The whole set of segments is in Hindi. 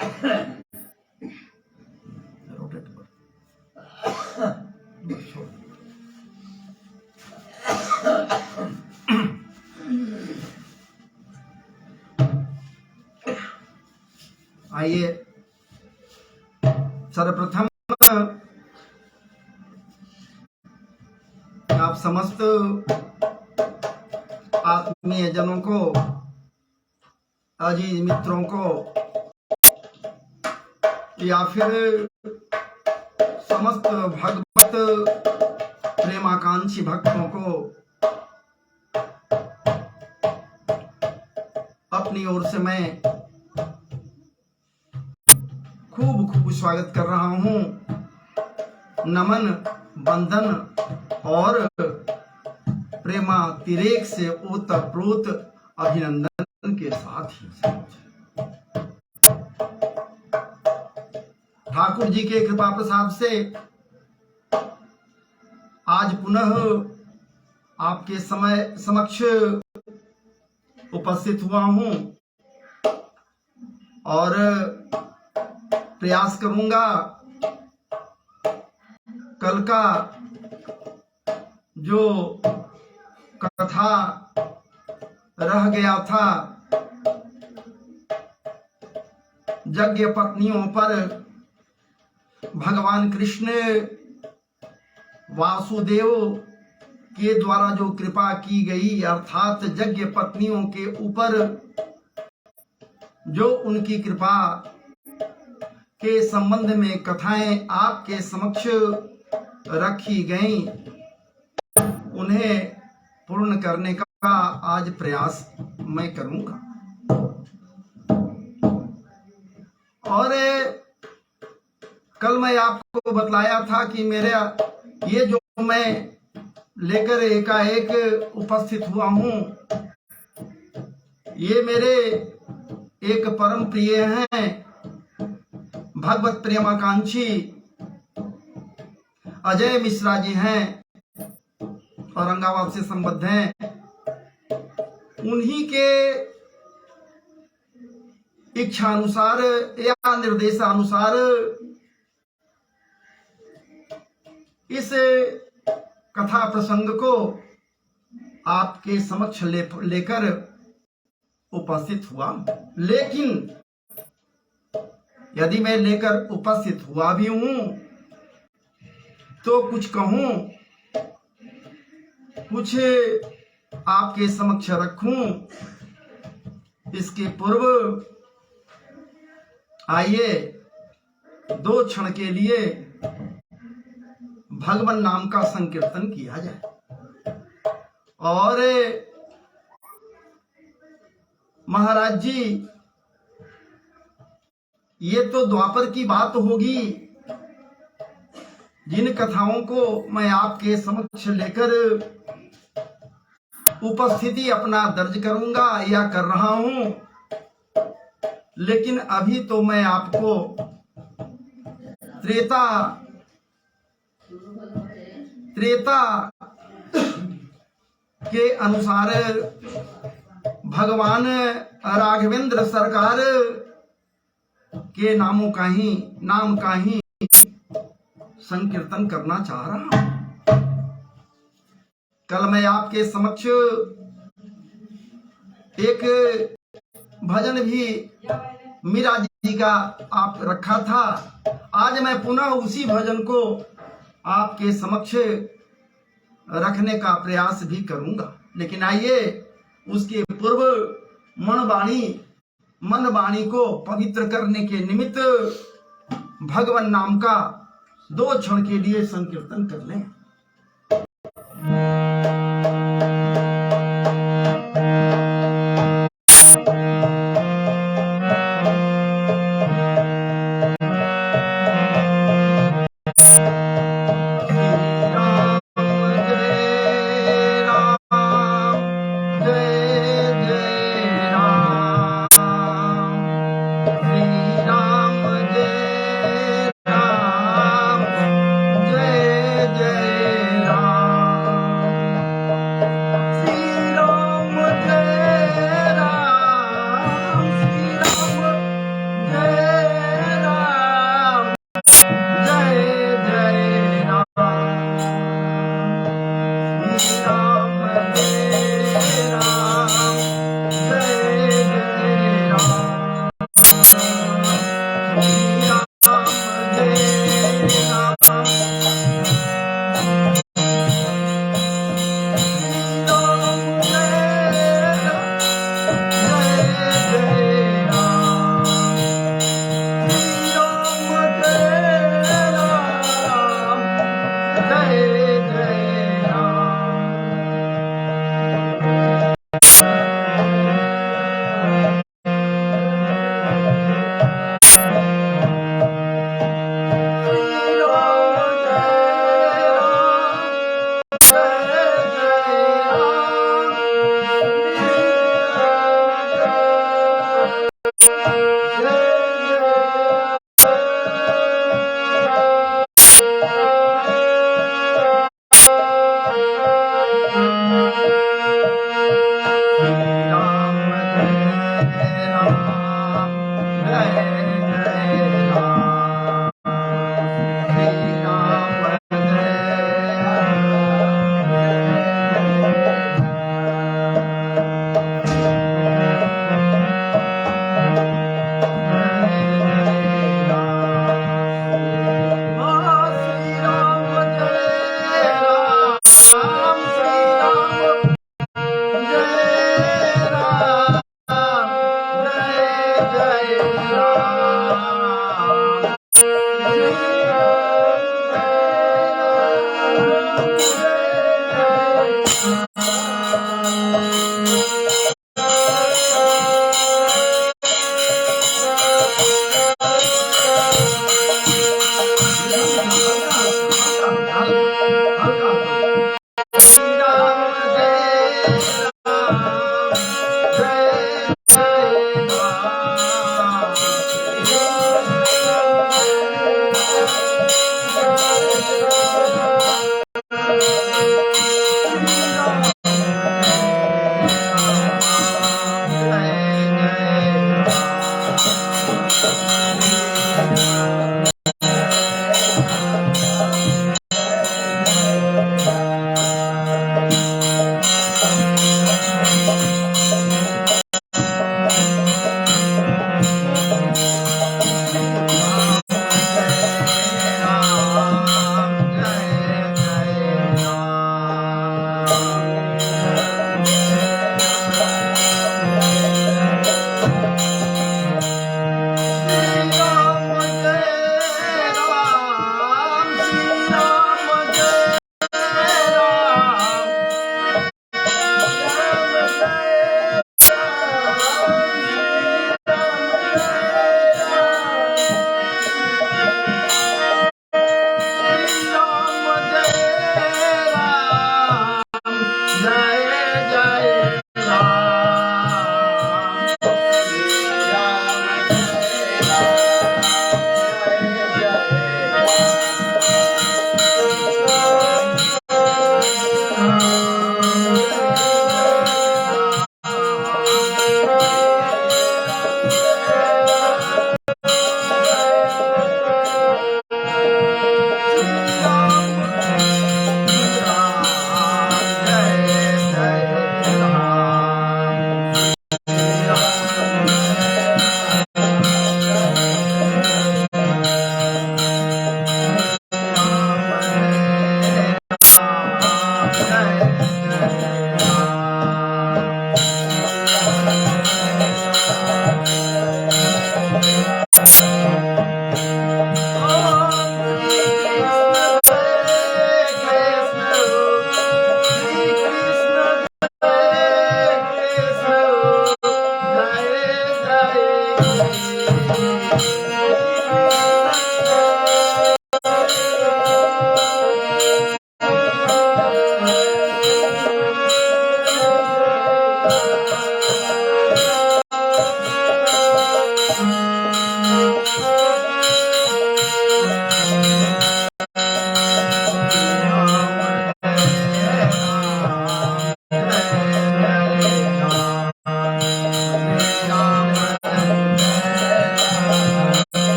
आइए सर्वप्रथम आप समस्त आत्मीय जनों को, अजीज मित्रों को या फिर समस्त भगवत प्रेमाकांक्षी भक्तों को अपनी ओर से मैं खूब खूब स्वागत कर रहा हूं। नमन, वंदन और प्रेमातिरेक से ओतप्रोत अभिनंदन के साथ ही ठाकुर जी के कृपा प्रसाद से आज पुनः आपके समक्ष उपस्थित हुआ हूं और प्रयास करूंगा कल का जो कथा रह गया था यज्ञ पत्नियों पर भगवान कृष्ण वासुदेव के द्वारा जो कृपा की गई, अर्थात यज्ञ पत्नियों के ऊपर जो उनकी कृपा के संबंध में कथाएं आपके समक्ष रखी गईं, उन्हें पूर्ण करने का आज प्रयास मैं करूंगा। और कल मैं आपको बतलाया था कि मेरा ये जो मैं लेकर एकाएक उपस्थित हुआ हूं, ये मेरे एक परम प्रिय हैं, भगवत प्रेमाकांक्षी अजय मिश्रा जी हैं, औरंगाबाद से संबद्ध हैं। उन्हीं के इच्छा अनुसार या निर्देशानुसार इस कथा प्रसंग को आपके समक्ष लेकर उपस्थित हुआ। लेकिन यदि मैं लेकर उपस्थित हुआ भी हूं तो कुछ कहूं, कुछ आपके समक्ष रखूं, इसके पूर्व आइए दो क्षण के लिए भगवान नाम का संकीर्तन किया जाए। और महाराज जी, ये तो द्वापर की बात होगी। जिन कथाओं को मैं आपके समक्ष लेकर उपस्थिति अपना दर्ज करूंगा या कर रहा हूं, लेकिन अभी तो मैं आपको त्रेता के अनुसार भगवान राघवेंद्र सरकार के नाम का ही संकीर्तन करना चाह रहा हूं। कल मैं आपके समक्ष एक भजन भी मीरा जी का आप रखा था। आज मैं पुनः उसी भजन को आपके समक्ष रखने का प्रयास भी करूंगा। लेकिन आइए उसके पूर्व मन वाणी को पवित्र करने के निमित्त भगवान नाम का दो क्षण के लिए संकीर्तन कर लें।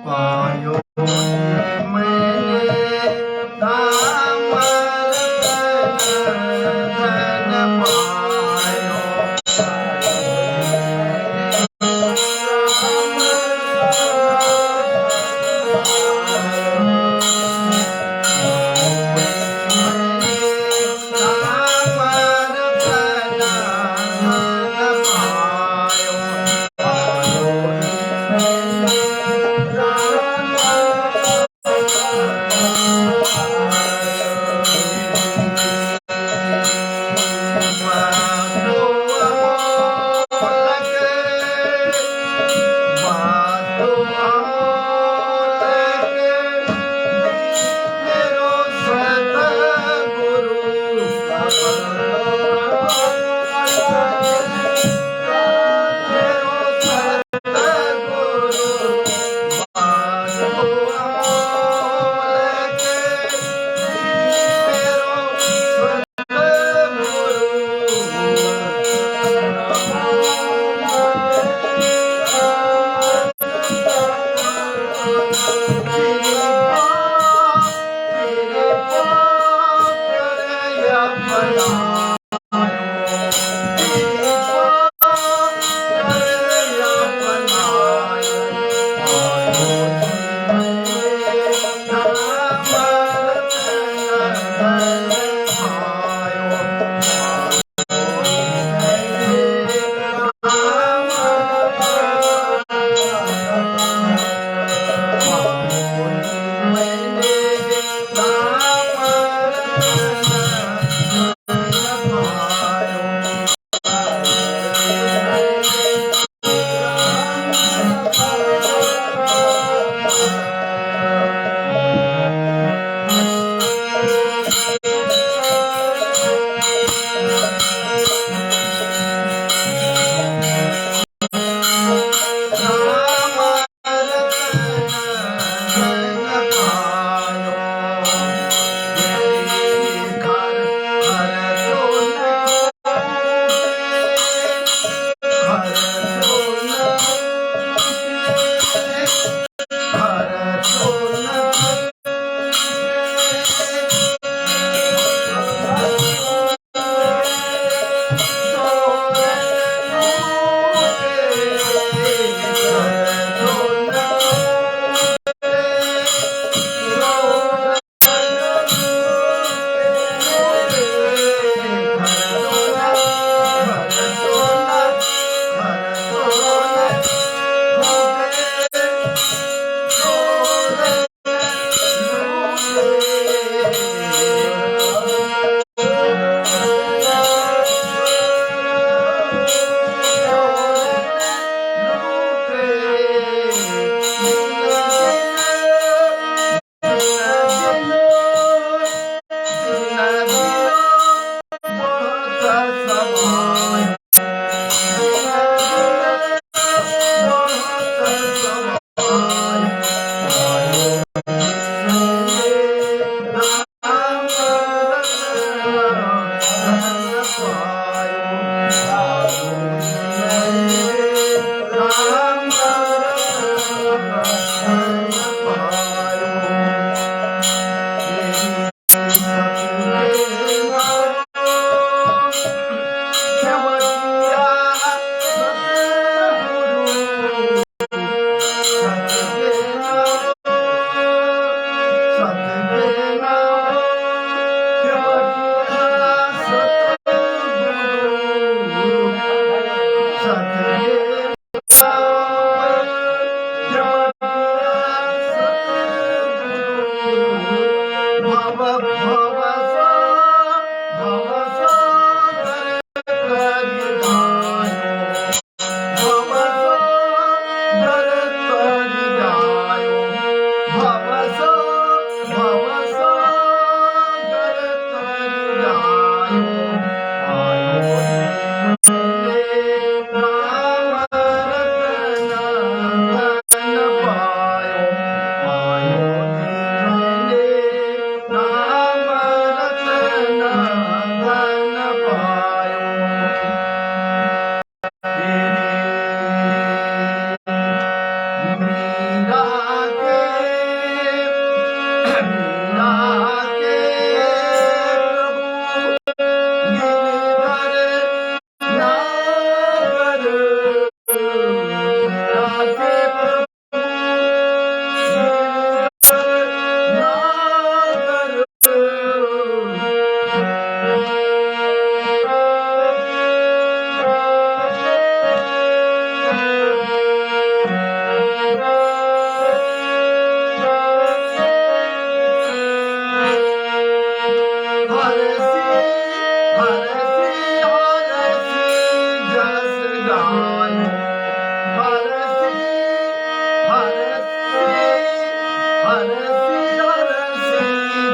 पायो मैंने राम रतन पायो।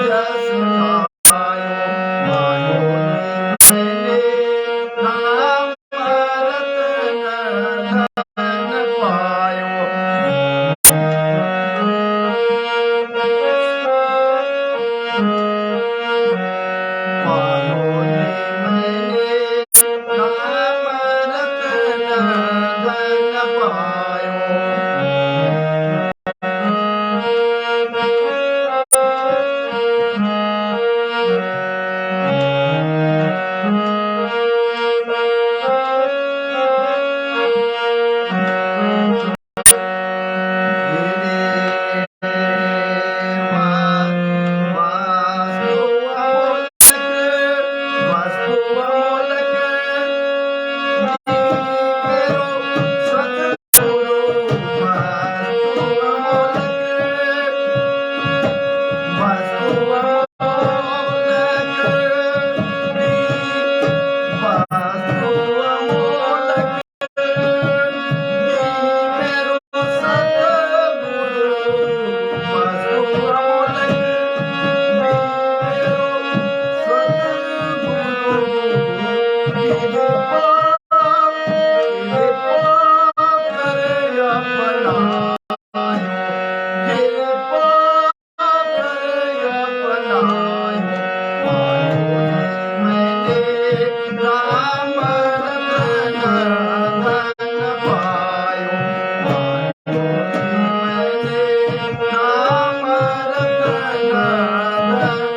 जस गायो, मायो मैंने राम रतन धन पायो। पायो मैंने राम रतन धन पायो।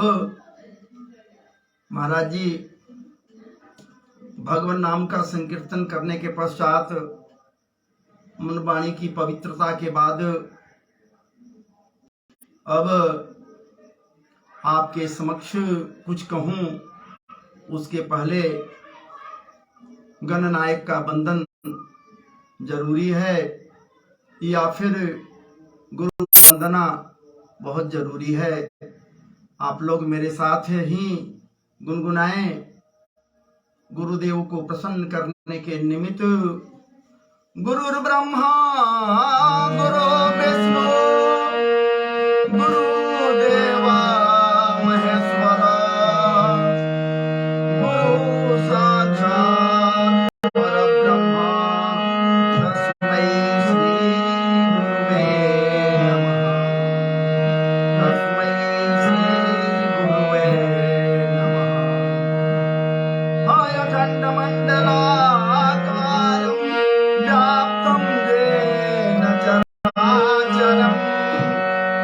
अब महाराज जी भगवान नाम का संकीर्तन करने के पश्चात मन वाणी की पवित्रता के बाद अब आपके समक्ष कुछ कहूं उसके पहले गणनायक का बंधन जरूरी है या फिर गुरु वंदना बहुत जरूरी है। आप लोग मेरे साथ ही गुनगुनाएं। गुरुदेव को प्रसन्न करने के निमित्त गुरुर् ब्रह्मा गुरु विष्णु गुरुदेवा महेश्वरा गुरु साक्षात् परब्रह्मा तस्मै श्री गुरुवे नमः। तस्मै श्री गुरुवे नमः। अखण्डमण्डलाकारं व्याप्तं येन चराचरं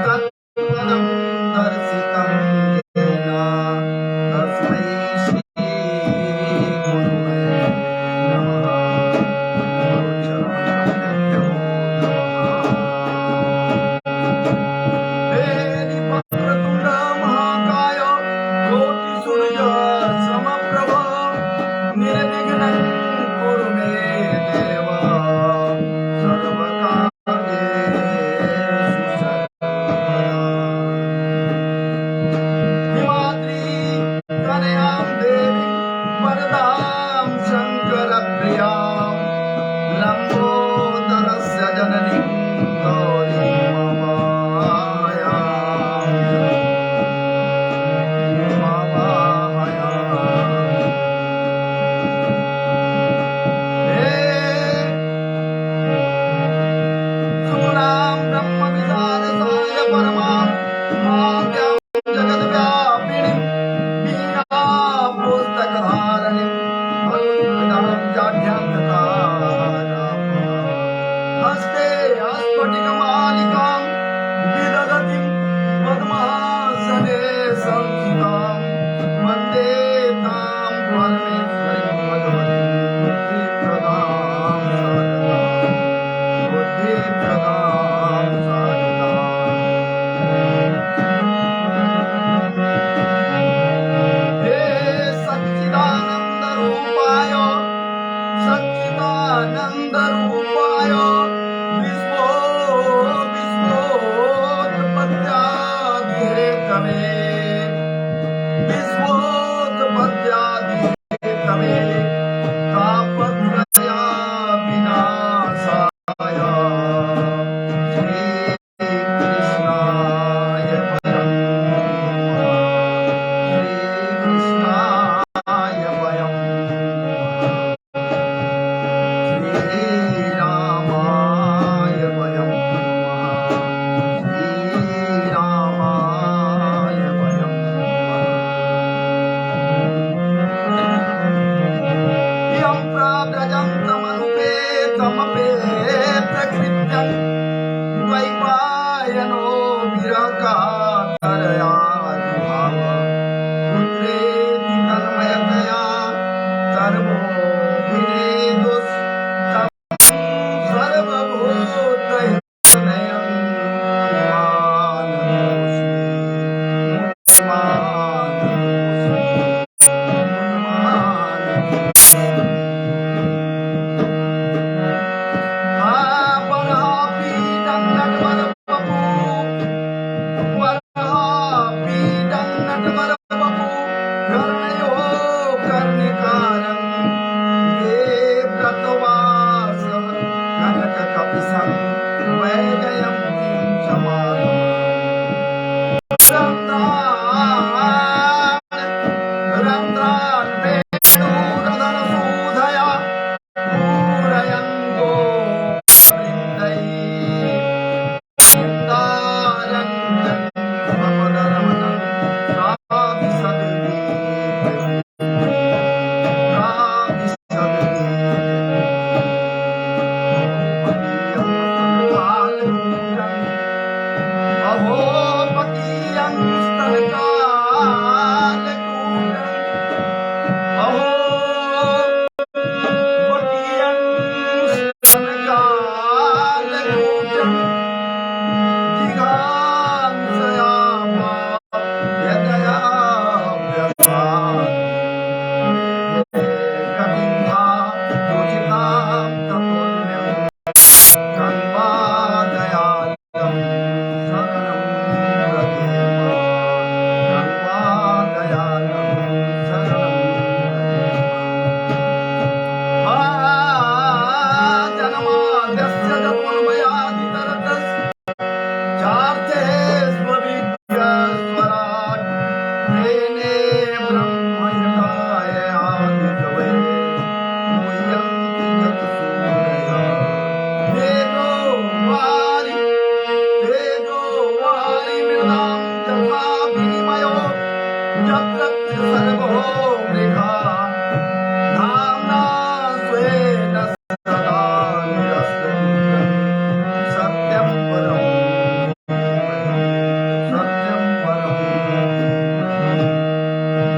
तत्पदं दर्शितं येन तस्मै श्री गुरुवे नमः। हे वक्रतुण्ड महाकाय कोटिसूर्य समप्रभ निर्विघ्नं कुरु मे देव सर्वकार्येषु सर्वदा। हिमाद्री कनयां देवीं वरदां शङ्करप्रियां लम्बोदरस्य जननीं अहो बकियं स्तनकालकोटं जिघांसयामा यदया व्यथात् कविन्धा योजितां तपोन्यं गङ्गादयालं शरणं व्रजेम गङ्गादयालं शरणं व्रजेम जन्माद्यस्य जन्मयादितरतस् चार्थे स्वविद्यास्वराट् तेने ब्रह्मयुगाय आदिकवये मुह्यन्ति जगत्सूरयः तेजो वारि मृणां यथा विनिमयो यत्र सर्वो मृगा धाम्ना स्वेन सदा निरस्तकुहकं सत्यं परं सत्यं परं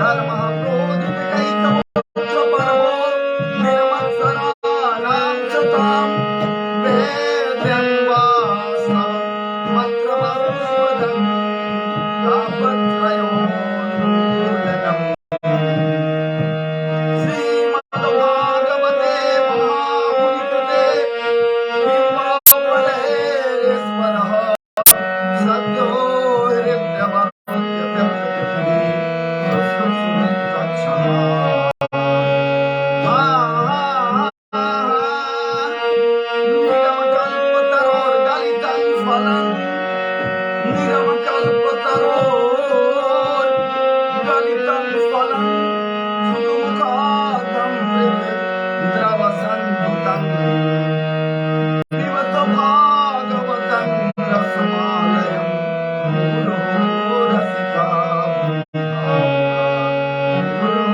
धर्मः प्रोदितकैतवोऽत्रपर्वो निर्मत्सराणां सतां वेद्यं वास्तवमत्रवस्वदं तापत्रयोन्मूलनम् श्रीमद्भागवते महामुनिकृते बिम्बावलेश्वरः सद्यो हृद्यवत्यत्यक्षतिः निगमकल्पतरोर्गलितं फलं निगमकल्पतरोर्गलितं फलं सुमुखादं द्रवसन्नितं पिबत भागवतं रसमालयं मुहुरो रसिका मुहुरो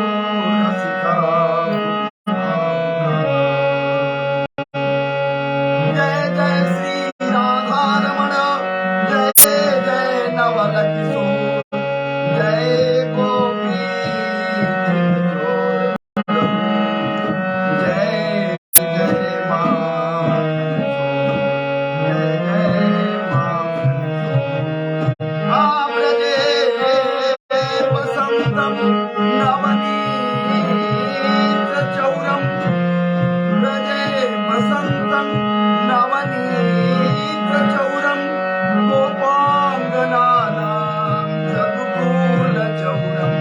रसिका जय जय श्री राधारमण जय जय नवल किशोर जय गोपी जय जय माँ जय जय माँ व्रजे वसन्तं नवनीतचौरं व्रजे वसन्तं नवनीतचौरं गोपाङ्गनानां जदुकूलचौरं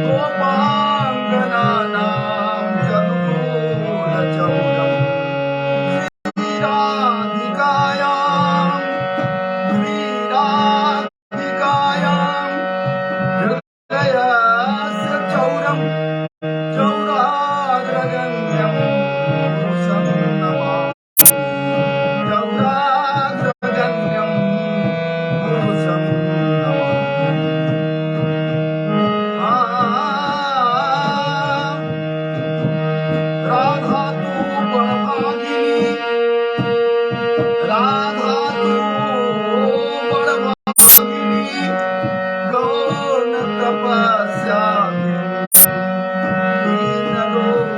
गोपाङ्गनानां जदुकूलचौरं श्रीराधिकायां हृदयस्य चौरं चौराग्रगण्यं पुरुषं नमामि चौराग्रगण्यं पुरुषं नमामि राधा तू बड़भागिनी राधा तू बड़भागिनी गौण तपस्या दीनलोक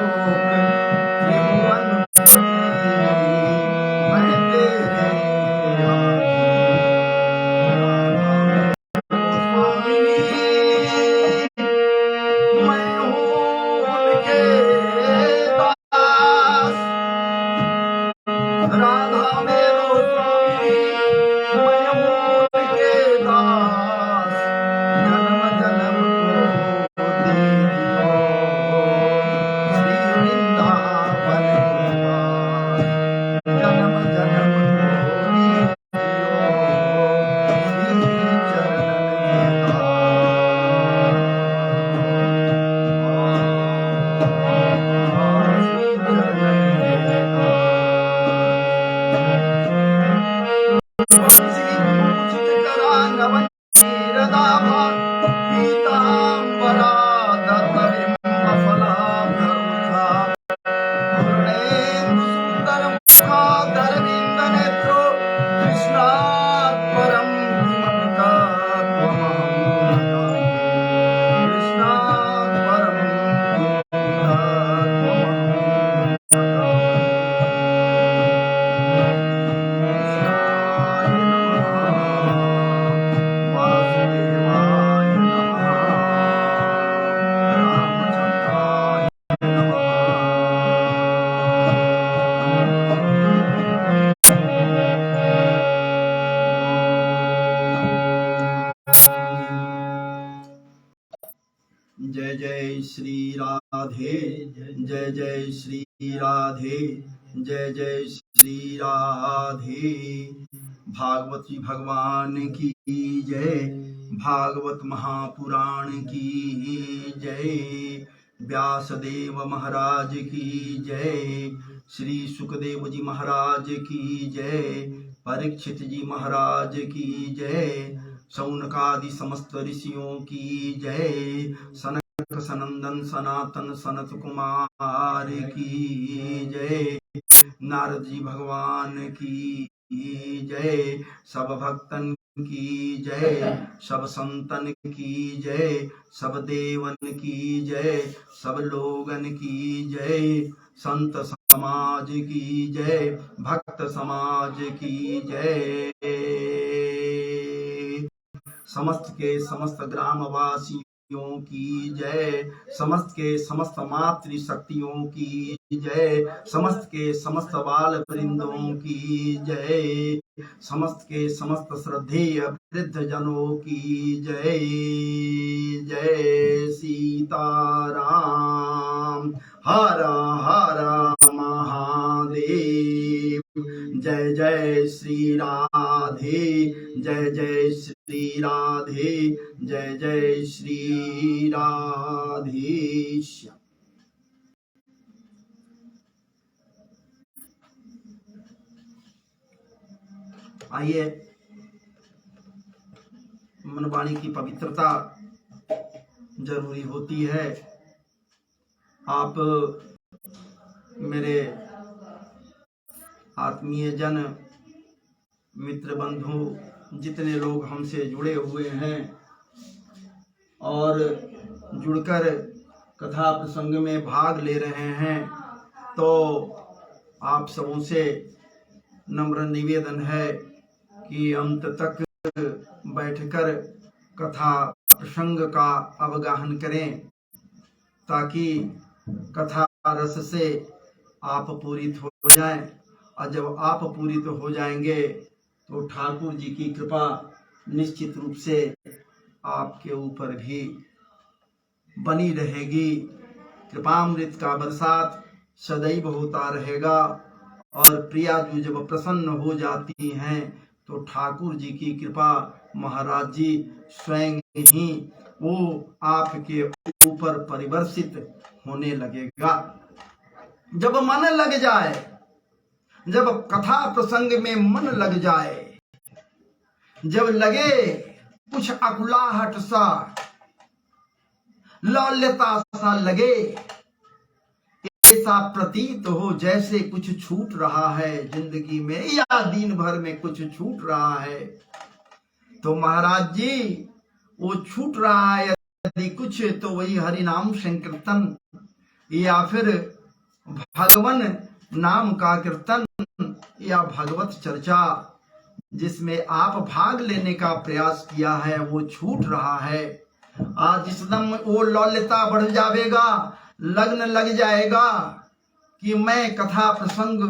श्री राधे, जय जय श्री राधे, जय जय श्री राधे। भागवत जी भगवान की जय, भागवत महापुराण की जय, व्यासदेव महाराज की जय, श्री सुखदेव जी महाराज की जय, परीक्षित जी महाराज की जय, शौनकादि समस्त ऋषियों की जय, सनक सनंदन सनातन सनत कुमार की जय, नारद जी भगवान की जय, सब भक्तन की जय, सब संतन की जय, सब देवन की जय, सब लोगन की जय, संत समाज की जय, भक्त समाज की जय, समस्त के समस्त ग्रामवासियों की जय, समस्त के समस्त मातृशक्तियों की जय, समस्त के समस्त बाल वृंदों की जय, समस्त के समस्त श्रद्धेय वृद्ध जनों की जय, जय सीताराम, हर हर महादेव, जय जय श्री राधे, जय जय श्री राधे, जय जय श्री राधेश। आइए, मनवाणी की पवित्रता जरूरी होती है। आप मेरे आत्मीय जन, मित्र, बंधु, जितने लोग हमसे जुड़े हुए हैं और जुड़कर कथा प्रसंग में भाग ले रहे हैं, तो आप सबों से नम्र निवेदन है कि अंत तक बैठकर कथा प्रसंग का अवगाहन करें, ताकि कथा रस से आप पूरित हो जाएं। और जब आप पूरित हो जाएंगे तो ठाकुर जी की कृपा निश्चित रूप से आपके ऊपर भी बनी रहेगी। कृपामृत का बरसात सदैव होता रहेगा। और प्रिया जी जब प्रसन्न हो जाती हैं तो ठाकुर जी की कृपा महाराज जी स्वयं ही वो आपके ऊपर परिवर्षित होने लगेगा। जब मन लग जाए, जब कथा प्रसंग में मन लग जाए, जब लगे कुछ अकुलाहट सा, लौल्यता सा लगे, ऐसा प्रतीत हो जैसे कुछ छूट रहा है जिंदगी में या दिन भर में कुछ छूट रहा है, तो महाराज जी वो छूट रहा है यदि कुछ, तो वही हरि नाम संकीर्तन या फिर भगवान नाम का कीर्तन या भगवत चर्चा जिसमें आप भाग लेने का प्रयास किया है वो छूट रहा है। आज जिस दम वो लौल्यता बढ़ जाएगा, लगन लग जाएगा कि मैं कथा प्रसंग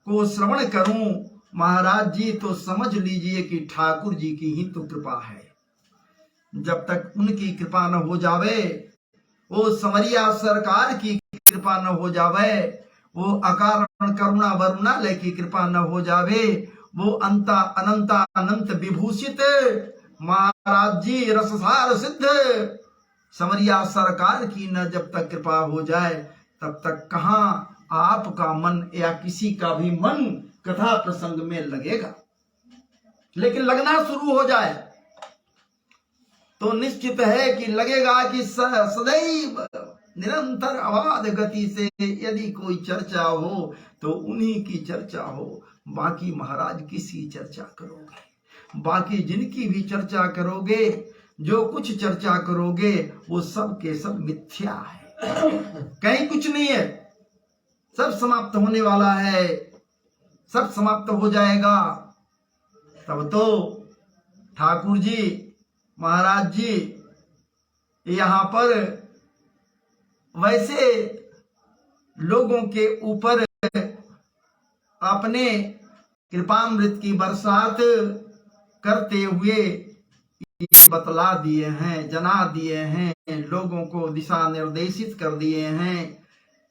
को श्रवण करूं, महाराज जी तो समझ लीजिए कि ठाकुर जी की ही तो कृपा है। जब तक उनकी कृपा न हो जावे, वो समरिया सरकार की कृपा न हो जावे, वो अकारण करुणा वरुणालय की कृपा न हो जावे, वो अंता अनंता अनंत विभूषित महाराज जी रससार सिद्ध समरिया सरकार की न जब तक कृपा हो जाए, तब तक कहाँ आपका मन या किसी का भी मन कथा प्रसंग में लगेगा। लेकिन लगना शुरू हो जाए तो निश्चित है कि लगेगा कि सदैव निरंतर अबाध गति से यदि कोई चर्चा हो तो उन्हीं की चर्चा हो, बाकी महाराज किसी चर्चा करोगे, बाकी जिनकी भी चर्चा करोगे, जो कुछ चर्चा करोगे वो सब के सब मिथ्या है, कहीं कुछ नहीं है, सब समाप्त होने वाला है, सब समाप्त हो जाएगा। तब तो ठाकुर जी महाराज जी यहाँ पर वैसे लोगों के ऊपर अपने कृपामृत की बरसात करते हुए बतला दिए हैं, जना दिए हैं, लोगों को दिशा निर्देशित कर दिए हैं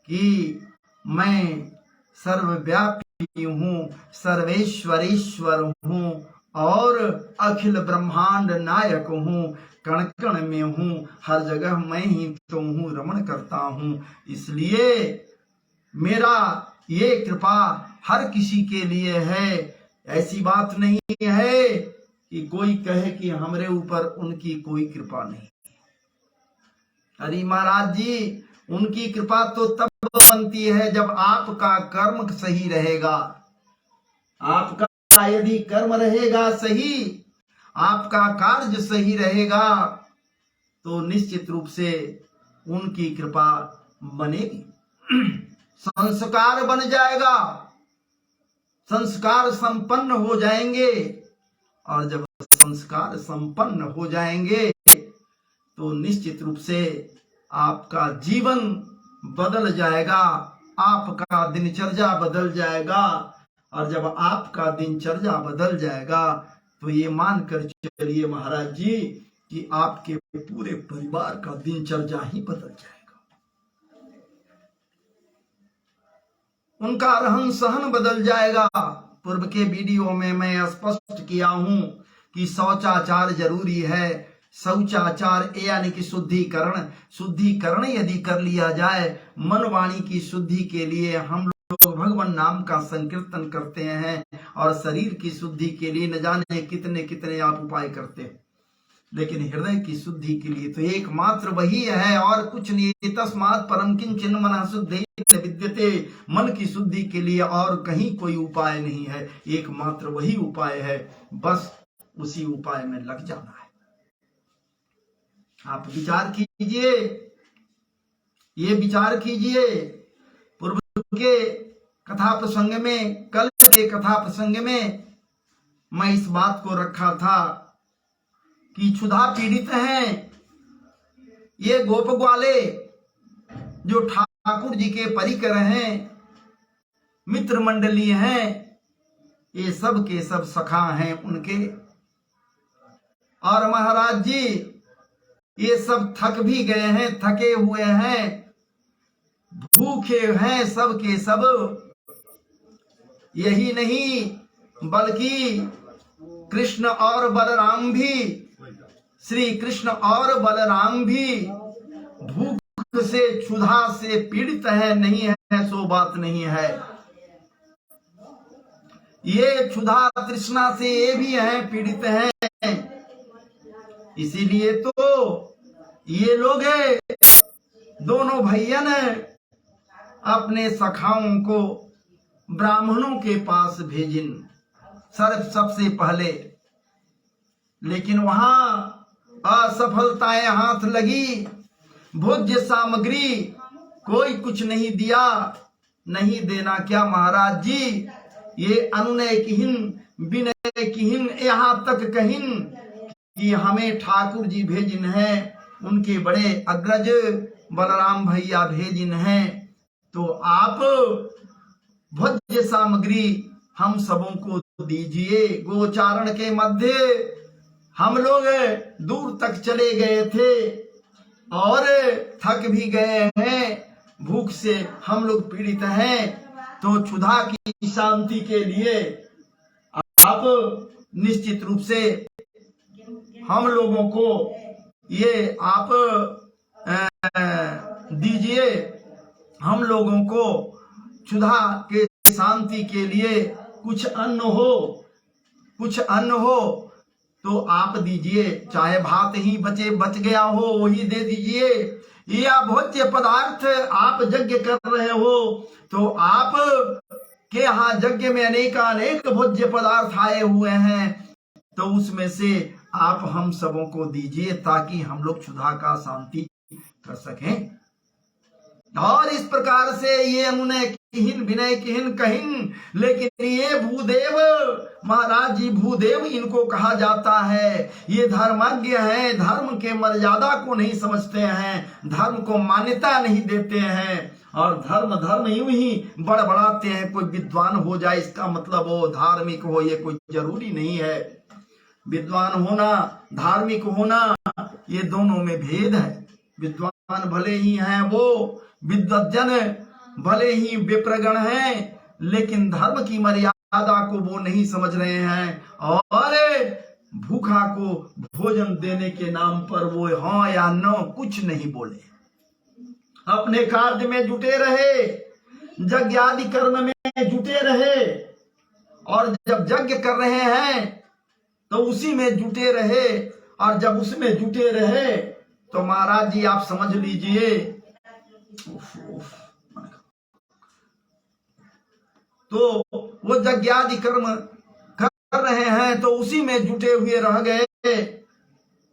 कि मैं सर्वव्यापी हूँ, सर्वेश्वरेश्वर हूँ और अखिल ब्रह्मांड नायक हूँ, कण कण में हूँ, हर जगह मैं ही तो हूँ, रमण करता हूँ। इसलिए मेरा ये कृपा हर किसी के लिए है। ऐसी बात नहीं है कि कोई कहे कि हमरे ऊपर उनकी कोई कृपा नहीं। अरे महाराज जी, उनकी कृपा तो तब बनती है जब आपका कर्म सही रहेगा। आपका यदि कर्म रहेगा सही, आपका कार्य सही रहेगा, तो निश्चित रूप से उनकी कृपा बनेगी। संस्कार बन जाएगा, संस्कार संपन्न हो जाएंगे, और जब संस्कार संपन्न हो जाएंगे तो निश्चित रूप से आपका जीवन बदल जाएगा, आपका दिनचर्या बदल जाएगा। और जब आपका दिनचर्या बदल जाएगा तो ये मानकर चलिए महाराज जी कि आपके पूरे परिवार का दिनचर्या ही बदल जाएगा। उनका रहन सहन बदल जाएगा। पूर्व के वीडियो में मैं स्पष्ट किया हूं कि शौचाचार जरूरी है। शौचाचार यानी कि शुद्धिकरण यदि कर लिया जाए, मन वाणी की शुद्धि के लिए हम लोग भगवान नाम का संकीर्तन करते हैं, और शरीर की शुद्धि के लिए न जाने कितने कितने आप उपाय करते हैं, लेकिन हृदय की शुद्धि के लिए तो एकमात्र वही है और कुछ नहीं। तस्मात् परम किंचन मनः शुद्धि विद्यते। मन की शुद्धि के लिए और कहीं कोई उपाय नहीं है, एकमात्र वही उपाय है। बस उसी उपाय में लग जाना है। आप विचार कीजिए, ये विचार कीजिए। पूर्व के कथा प्रसंग में, कल के कथा प्रसंग में मैं इस बात को रखा था कि क्षुधा पीड़ित हैं ये गोप ग्वाले, जो ठाकुर जी के परिकर हैं, मित्र मंडली हैं, ये सब के सब सखा हैं उनके। और महाराज जी ये सब थक भी गए हैं, थके हुए हैं, भूखे हैं सब के सब। यही नहीं बल्कि कृष्ण और बलराम भी, श्री कृष्ण और बलराम भी भूख से क्षुधा से पीड़ित है, नहीं है सो बात नहीं है। ये क्षुधा तृष्णा से ये भी हैं, पीड़ित हैं। इसीलिए तो ये लोग दोनों भैया ने अपने सखाओं को ब्राह्मणों के पास भेजिन सबसे पहले, लेकिन वहां असफलताएं हाथ लगी। भोज्य सामग्री कोई कुछ नहीं दिया। नहीं देना क्या महाराज जी, ये अनुनय किहिन विनय किहिन, यहाँ तक कहिन कि हमें ठाकुर जी भेजिन है, उनके बड़े अग्रज बलराम भैया भेजिन हैं, तो आप भोज्य सामग्री हम सबों को दीजिए। गोचारण के मध्य हम लोग दूर तक चले गए थे और थक भी गए हैं, भूख से हम लोग पीड़ित हैं, तो क्षुधा की शांति के लिए आप निश्चित रूप से हम लोगों को ये आप दीजिए। हम लोगों को क्षुधा के शांति के लिए कुछ अन्न हो तो आप दीजिए, चाहे भात ही बच गया हो वही दे दीजिए, या भोज्य पदार्थ आप यज्ञ कर रहे हो तो आप के यहाँ यज्ञ में अनेक भोज्य पदार्थ आए हुए हैं, तो उसमें से आप हम सबों को दीजिए ताकि हम लोग क्षुधा का शांति कर सकें। और इस प्रकार से ये अनुनय किहिन विनय किहिन कहिन, लेकिन ये भूदेव महाराज जी, भूदेव इनको कहा जाता है। ये धर्मज्ञ हैं, धर्म के मर्यादा को नहीं समझते हैं, धर्म को मान्यता नहीं देते हैं, और धर्म यूं ही बड़बड़ाते हैं। कोई विद्वान हो जाए इसका मतलब वो धार्मिक हो, ये कोई जरूरी नहीं है। विद्वान होना, धार्मिक होना, ये दोनों में भेद है। विद्वान भले ही हैं वो, विद्वज्जन भले ही विप्रगण हैं, लेकिन धर्म की मर्यादा को वो नहीं समझ रहे हैं, और भूखा को भोजन देने के नाम पर वो हाँ या न कुछ नहीं बोले। अपने कार्य में जुटे रहे, यज्ञ आदि कर्म में जुटे रहे, और जब यज्ञ कर रहे हैं तो उसी में जुटे रहे, और जब उसमें जुटे रहे तो महाराज जी आप समझ लीजिए तो वो यज्ञ आदि कर्म कर रहे हैं तो उसी में जुटे हुए रह गए,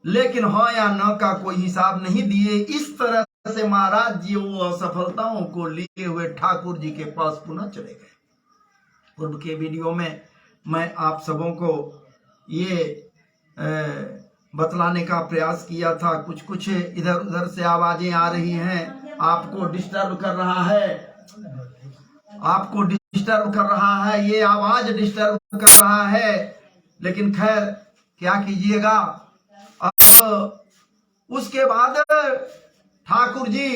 लेकिन हाँ या न का कोई हिसाब नहीं दिए। इस तरह से महाराज जी वो असफलताओं को लिए हुए ठाकुर जी के पास पुनः चले गए। पूर्व के वीडियो में मैं आप सबों को ये बतलाने का प्रयास किया था। कुछ कुछ इधर उधर से आवाजें आ रही हैं, आपको डिस्टर्ब कर रहा है, आपको डिस्टर्ब कर रहा है, ये आवाज डिस्टर्ब कर रहा है, लेकिन खैर क्या कीजिएगा। अब उसके बाद ठाकुर जी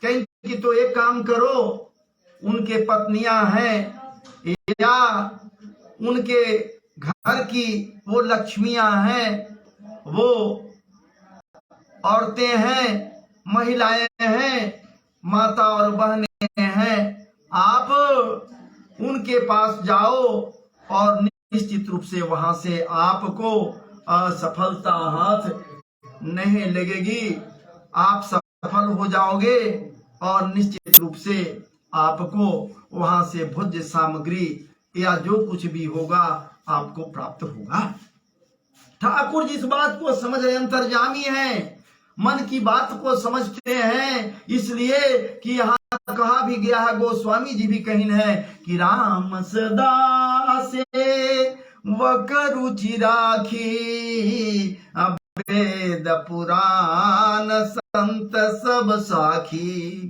कहीं कि तो एक काम करो, उनके पत्नियां हैं या उनके घर की वो लक्ष्मियां हैं, वो औरतें हैं, महिलाएं हैं, माता और बहनें हैं, आप उनके पास जाओ और निश्चित रूप से वहां से आपको असफलता हाथ नहीं लगेगी, आप सफल हो जाओगे और निश्चित रूप से आपको वहां से भोज्य सामग्री या जो कुछ भी होगा आपको प्राप्त होगा। ठाकुर जी इस बात को समझ रहे, अंतर्यामी हैं, मन की बात को समझते हैं, इसलिए कि यहाँ कहा भी गया है, गोस्वामी जी भी कहीं है कि राम सदा से वक रुचि राखी, वेद पुराण संत सब साखी।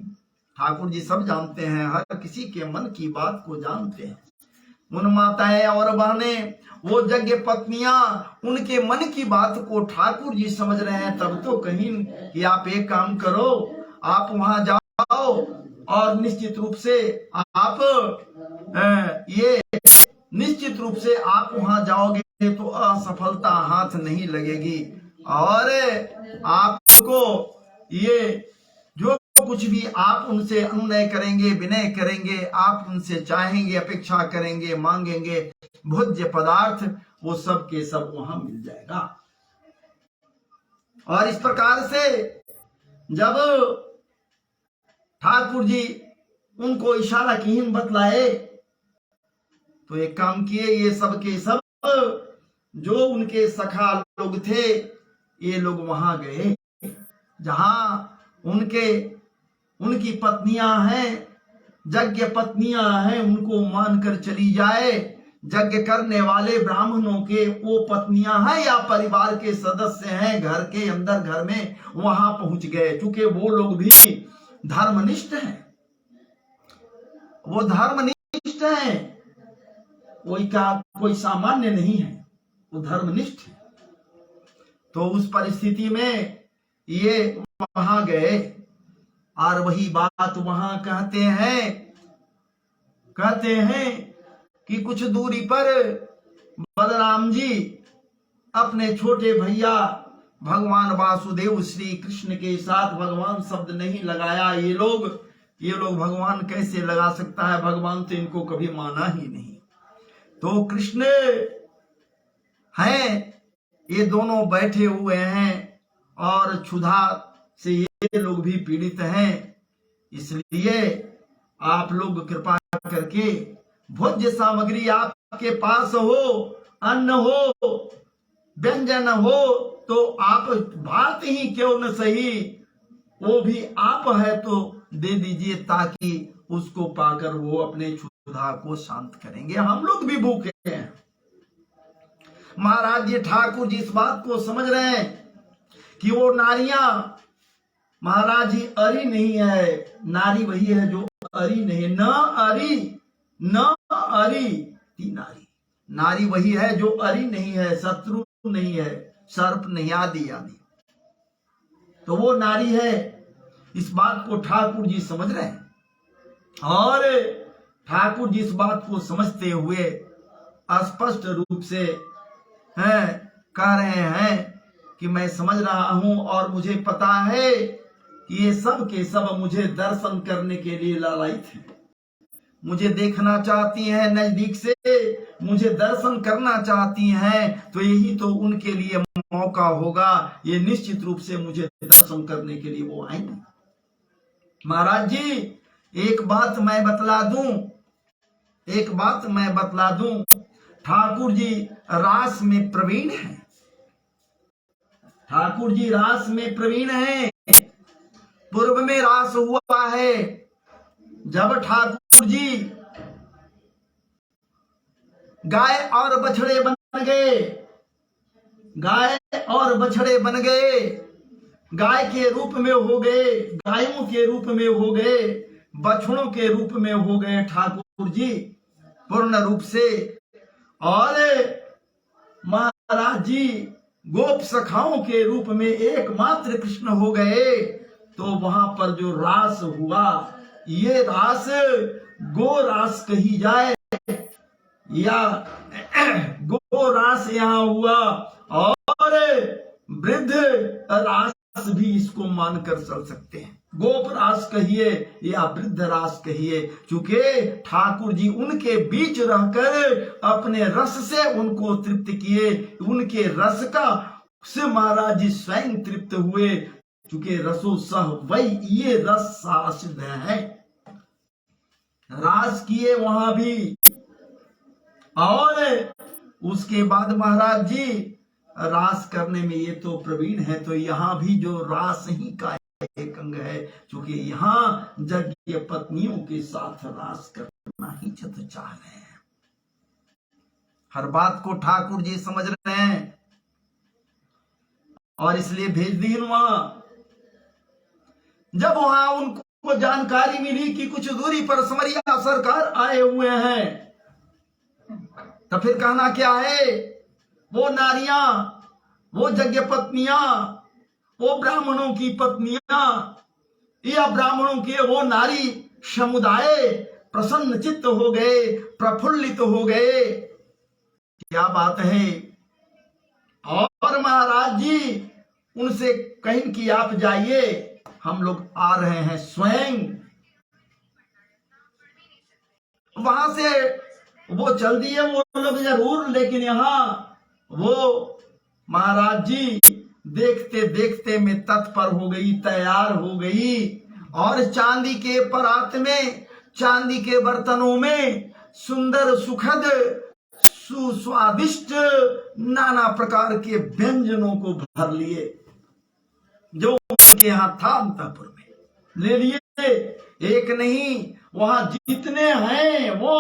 ठाकुर जी सब जानते हैं, हर किसी के मन की बात को जानते हैं। उन माताएं और बहनें, वो यज्ञ पत्नियां, उनके मन की बात को ठाकुर जी समझ रहे हैं। तब तो कहीं कि आप एक काम करो, आप वहां जाओ और निश्चित रूप से आप ये निश्चित रूप से आप वहां जाओगे तो असफलता हाथ नहीं लगेगी, और आपको ये जो कुछ भी आप उनसे अनुनय करेंगे, विनय करेंगे, आप उनसे चाहेंगे, अपेक्षा करेंगे, मांगेंगे, भोज्य पदार्थ वो सब के सब वहां मिल जाएगा। और इस प्रकार से जब ठाकुर जी उनको इशारा कीन बतलाए तो एक काम किए, ये सब के सब जो उनके सखा लोग थे, ये लोग वहां गए जहां उनकी पत्नियां हैं, यज्ञ पत्नियां हैं, उनको मानकर चली जाए। यज्ञ करने वाले ब्राह्मणों के वो पत्नियां हैं या परिवार के सदस्य हैं, घर के अंदर घर में वहां पहुंच गए। चूंकि वो लोग भी धर्मनिष्ठ हैं, वो धर्मनिष्ठ हैं, कोई सामान्य नहीं है, वो धर्मनिष्ठ है। तो उस परिस्थिति में ये वहां गए और वही बात वहां कहते हैं कि कुछ दूरी पर बलराम जी अपने छोटे भैया भगवान वासुदेव श्री कृष्ण के साथ, भगवान शब्द नहीं लगाया, ये लोग भगवान कैसे लगा सकता है, भगवान तो इनको कभी माना ही नहीं। तो कृष्ण हैं, ये दोनों बैठे हुए हैं और क्षुधा से ये लोग भी पीड़ित हैं, इसलिए आप लोग कृपा करके भोज्य सामग्री आपके पास हो, अन्न हो, व्यंजन हो, तो आप बात ही क्यों न सही, वो भी आप है तो दे दीजिए, ताकि उसको पाकर वो अपने क्षुधा को शांत करेंगे। हम लोग भी भूखे हैं। महाराज जी ठाकुर जी इस बात को समझ रहे हैं कि वो नारियां, महाराज जी अरी नहीं है, नारी वही है जो अरी नहीं, न अरी थी नारी, नारी वही है जो अरी नहीं है, शत्रु नहीं है, सर्प नहीं, आदि आदि। तो वो नारी है, इस बात को ठाकुर जी समझ रहे हैं। और ठाकुर जी इस बात को समझते हुए स्पष्ट रूप से कह रहे हैं कि मैं समझ रहा हूं और मुझे पता है कि ये सब के सब मुझे दर्शन करने के लिए लालायित हैं, मुझे देखना चाहती हैं नजदीक से, मुझे दर्शन करना चाहती हैं, तो यही तो उनके लिए मौका होगा। ये निश्चित रूप से मुझे दर्शन करने के लिए वो आएंगे। महाराज जी एक बात मैं बतला दूं, एक बात मैं बतला दूं, ठाकुर जी रास में प्रवीण हैं, ठाकुर जी रास में प्रवीण हैं। पूर्व में रास हुआ है, जब ठाकुर जी गाय और बछड़े बन गए, गाय और बछड़े बन गए, गाय के रूप में हो गए, गायों के रूप में हो गए, बछड़ों के रूप में हो गए ठाकुर जी पूर्ण रूप से। और महाराज जी गोप सखाओं के रूप में एकमात्र कृष्ण हो गए। तो वहां पर जो रास हुआ, ये रास गो रास कही जाए या गो रास यहाँ हुआ, और वृद्ध रास भी इसको मानकर चल सकते हैं। गोप रास कहिए या वृद्ध रास कहिए, चूंकि ठाकुर जी उनके बीच रहकर अपने रस से उनको तृप्त किए, उनके रस का से महाराज जी स्वयं तृप्त हुए, चूंकि रसो सह वही ये रस शासित है। रास किए वहां भी, और उसके बाद महाराज जी रास करने में ये तो प्रवीण है, तो यहाँ भी जो रास ही का एक अंग है, क्योंकि यहाँ यज्ञ पत्नियों के साथ रास करना ही चत चाह रहे हैं। हर बात को ठाकुर जी समझ रहे हैं और इसलिए भेज दी वहां। जब वहां उनको जानकारी मिली कि कुछ दूरी पर समरिया सरकार आए हुए हैं, तो फिर कहना क्या है, वो नारियां, वो यज्ञ पत्नियां, वो ब्राह्मणों की पत्नियां या ब्राह्मणों के वो नारी समुदाय प्रसन्न चित्त हो गए, प्रफुल्लित हो गए। क्या बात है। और महाराज जी उनसे कहीं कि आप जाइए, हम लोग आ रहे हैं स्वयं। वहां से वो चल दिए वो लोग जरूर, लेकिन यहाँ वो महाराज जी देखते देखते में तत्पर हो गई, तैयार हो गई, और चांदी के परात में, चांदी के बर्तनों में सुंदर सुखद सुस्वादिष्ट नाना प्रकार के व्यंजनों को भर लिए, जो उनके यहाँ था अंतःपुर में ले लिए। एक नहीं, वहां जितने हैं वो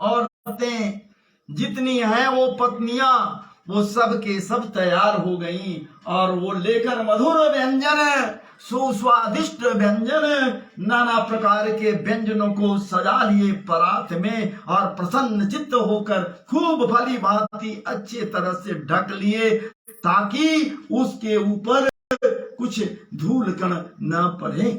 औरतें, जितनी हैं वो पत्नियां, वो सब के सब तैयार हो गईं, और वो लेकर मधुर व्यंजन, सुस्वादिष्ट व्यंजन, नाना प्रकार के व्यंजनों को सजा लिए परात में, और प्रसन्न चित्त होकर खूब भली भांति अच्छे तरह से ढक लिए, ताकि उसके ऊपर कुछ धूल कण न पड़े।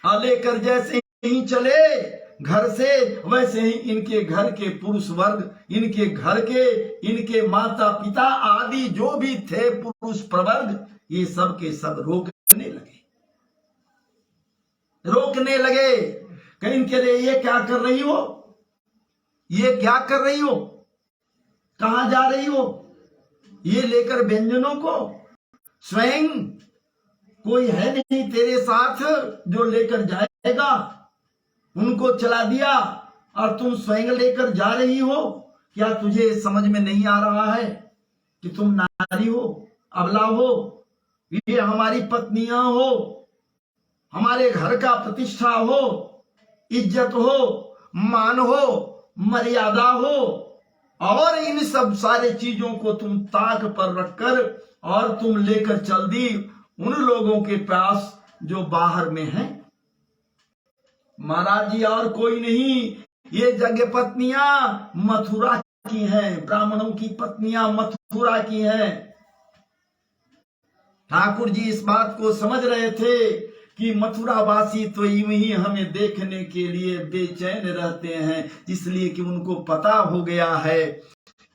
लेकर जैसे ही चले घर से, वैसे ही इनके घर के पुरुष वर्ग, इनके घर के, इनके माता पिता आदि जो भी थे पुरुष प्रवर्ग, ये सब के सब रोकने लगे, रोकने लगे। कहीं के लिए ये क्या कर रही हो, ये क्या कर रही हो, कहां जा रही हो, ये लेकर व्यंजनों को? स्वयं कोई है नहीं तेरे साथ जो लेकर जाएगा, उनको चला दिया और तुम स्वयं लेकर जा रही हो। क्या तुझे समझ में नहीं आ रहा है कि तुम नारी हो, अबला हो, ये हमारी पत्नियां हो, हमारे घर का प्रतिष्ठा हो, इज्जत हो, मान हो, मर्यादा हो, और इन सब सारे चीजों को तुम ताक पर रखकर और तुम लेकर चल दी उन लोगों के पास जो बाहर में हैं। महाराज जी और कोई नहीं, ये यज्ञ पत्नियां मथुरा की हैं, ब्राह्मणों की पत्नियां मथुरा मथुरा की हैं। ठाकुर जी इस बात को समझ रहे थे कि मथुरावासी तो यूं ही हमें देखने के लिए बेचैन रहते हैं, इसलिए कि उनको पता हो गया है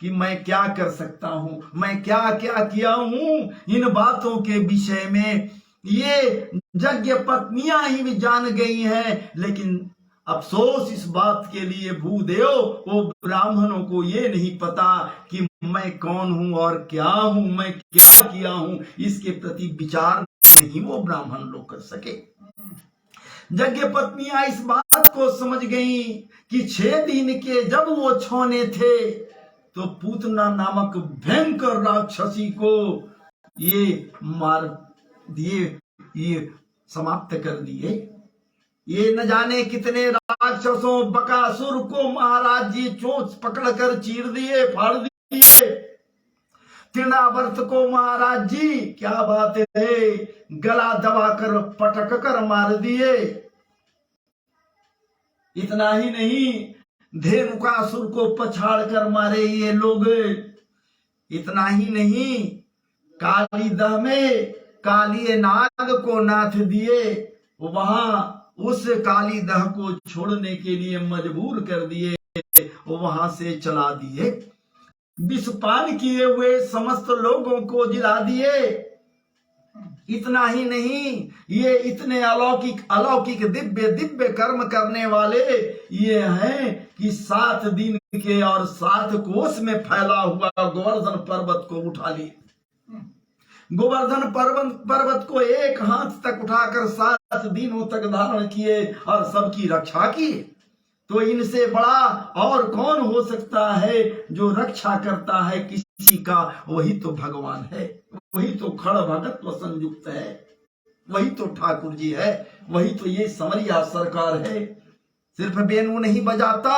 कि मैं क्या कर सकता हूं, मैं क्या क्या किया हूं। इन बातों के विषय में ये यज्ञ पत्नियां ही भी जान गई हैं, लेकिन अफसोस इस बात के लिए भूदेव वो ब्राह्मणों को ये नहीं पता कि मैं कौन हूं और क्या हूं, मैं क्या किया हूं, इसके प्रति विचार नहीं वो ब्राह्मण लोग कर सके। यज्ञ पत्नियां इस बात को समझ गई कि 6 दिन के जब वो छौने थे तो पूतना नामक भयंकर राक्षसी को ये मार दिए, ये समाप्त कर दिए। ये न जाने कितने राक्षसों बकासुर को महाराज जी चोंच पकड़कर चीर दिए, फाड़ दिए। तृणावर्त को महाराज जी क्या बात है, गला दबाकर पटक कर मार दिए। इतना ही नहीं, धेनुकासुर को पछाड़ कर मारे ये लोग। इतना ही नहीं, कालीदह में काली नाग को नाथ दिए, वहां उस कालीदह को छोड़ने के लिए मजबूर कर दिए, वहां से चला दिए। विषपान किए हुए समस्त लोगों को जिला दिए। इतना ही नहीं, ये इतने अलौकिक अलौकिक दिव्य दिव्य कर्म करने वाले ये हैं कि 7 दिन के और 7 कोस में फैला हुआ गोवर्धन पर्वत को उठा लिए। गोवर्धन पर्वत को एक हाथ तक उठाकर 7 दिनों तक धारण किए और सबकी रक्षा की। तो इनसे बड़ा और कौन हो सकता है जो रक्षा करता है किसी का? वही तो भगवान है, वही तो खड़ भगत्व संयुक्त है, वही तो ठाकुर जी है, वही तो ये समरिया सरकार है। सिर्फ बेनू नहीं बजाता,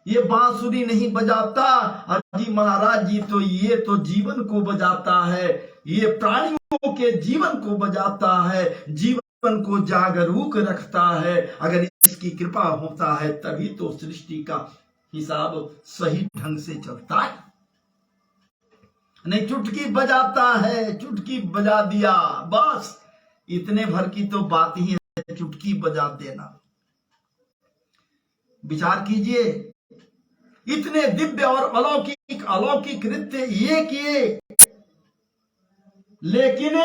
ये बांसुरी नहीं बजाता, अजी महाराज जी तो ये तो जीवन को बजाता है, ये प्राणियों के जीवन को बजाता है, जीवन को जागरूक रखता है। अगर इसकी कृपा होता है तभी तो सृष्टि का हिसाब सही ढंग से चलता है। नहीं चुटकी बजाता है, चुटकी बजा दिया बस, इतने भर की तो बात ही है, चुटकी बजा देना। विचार कीजिए, इतने दिव्य और अलौकिक अलौकिक कृत्य ये किए, लेकिन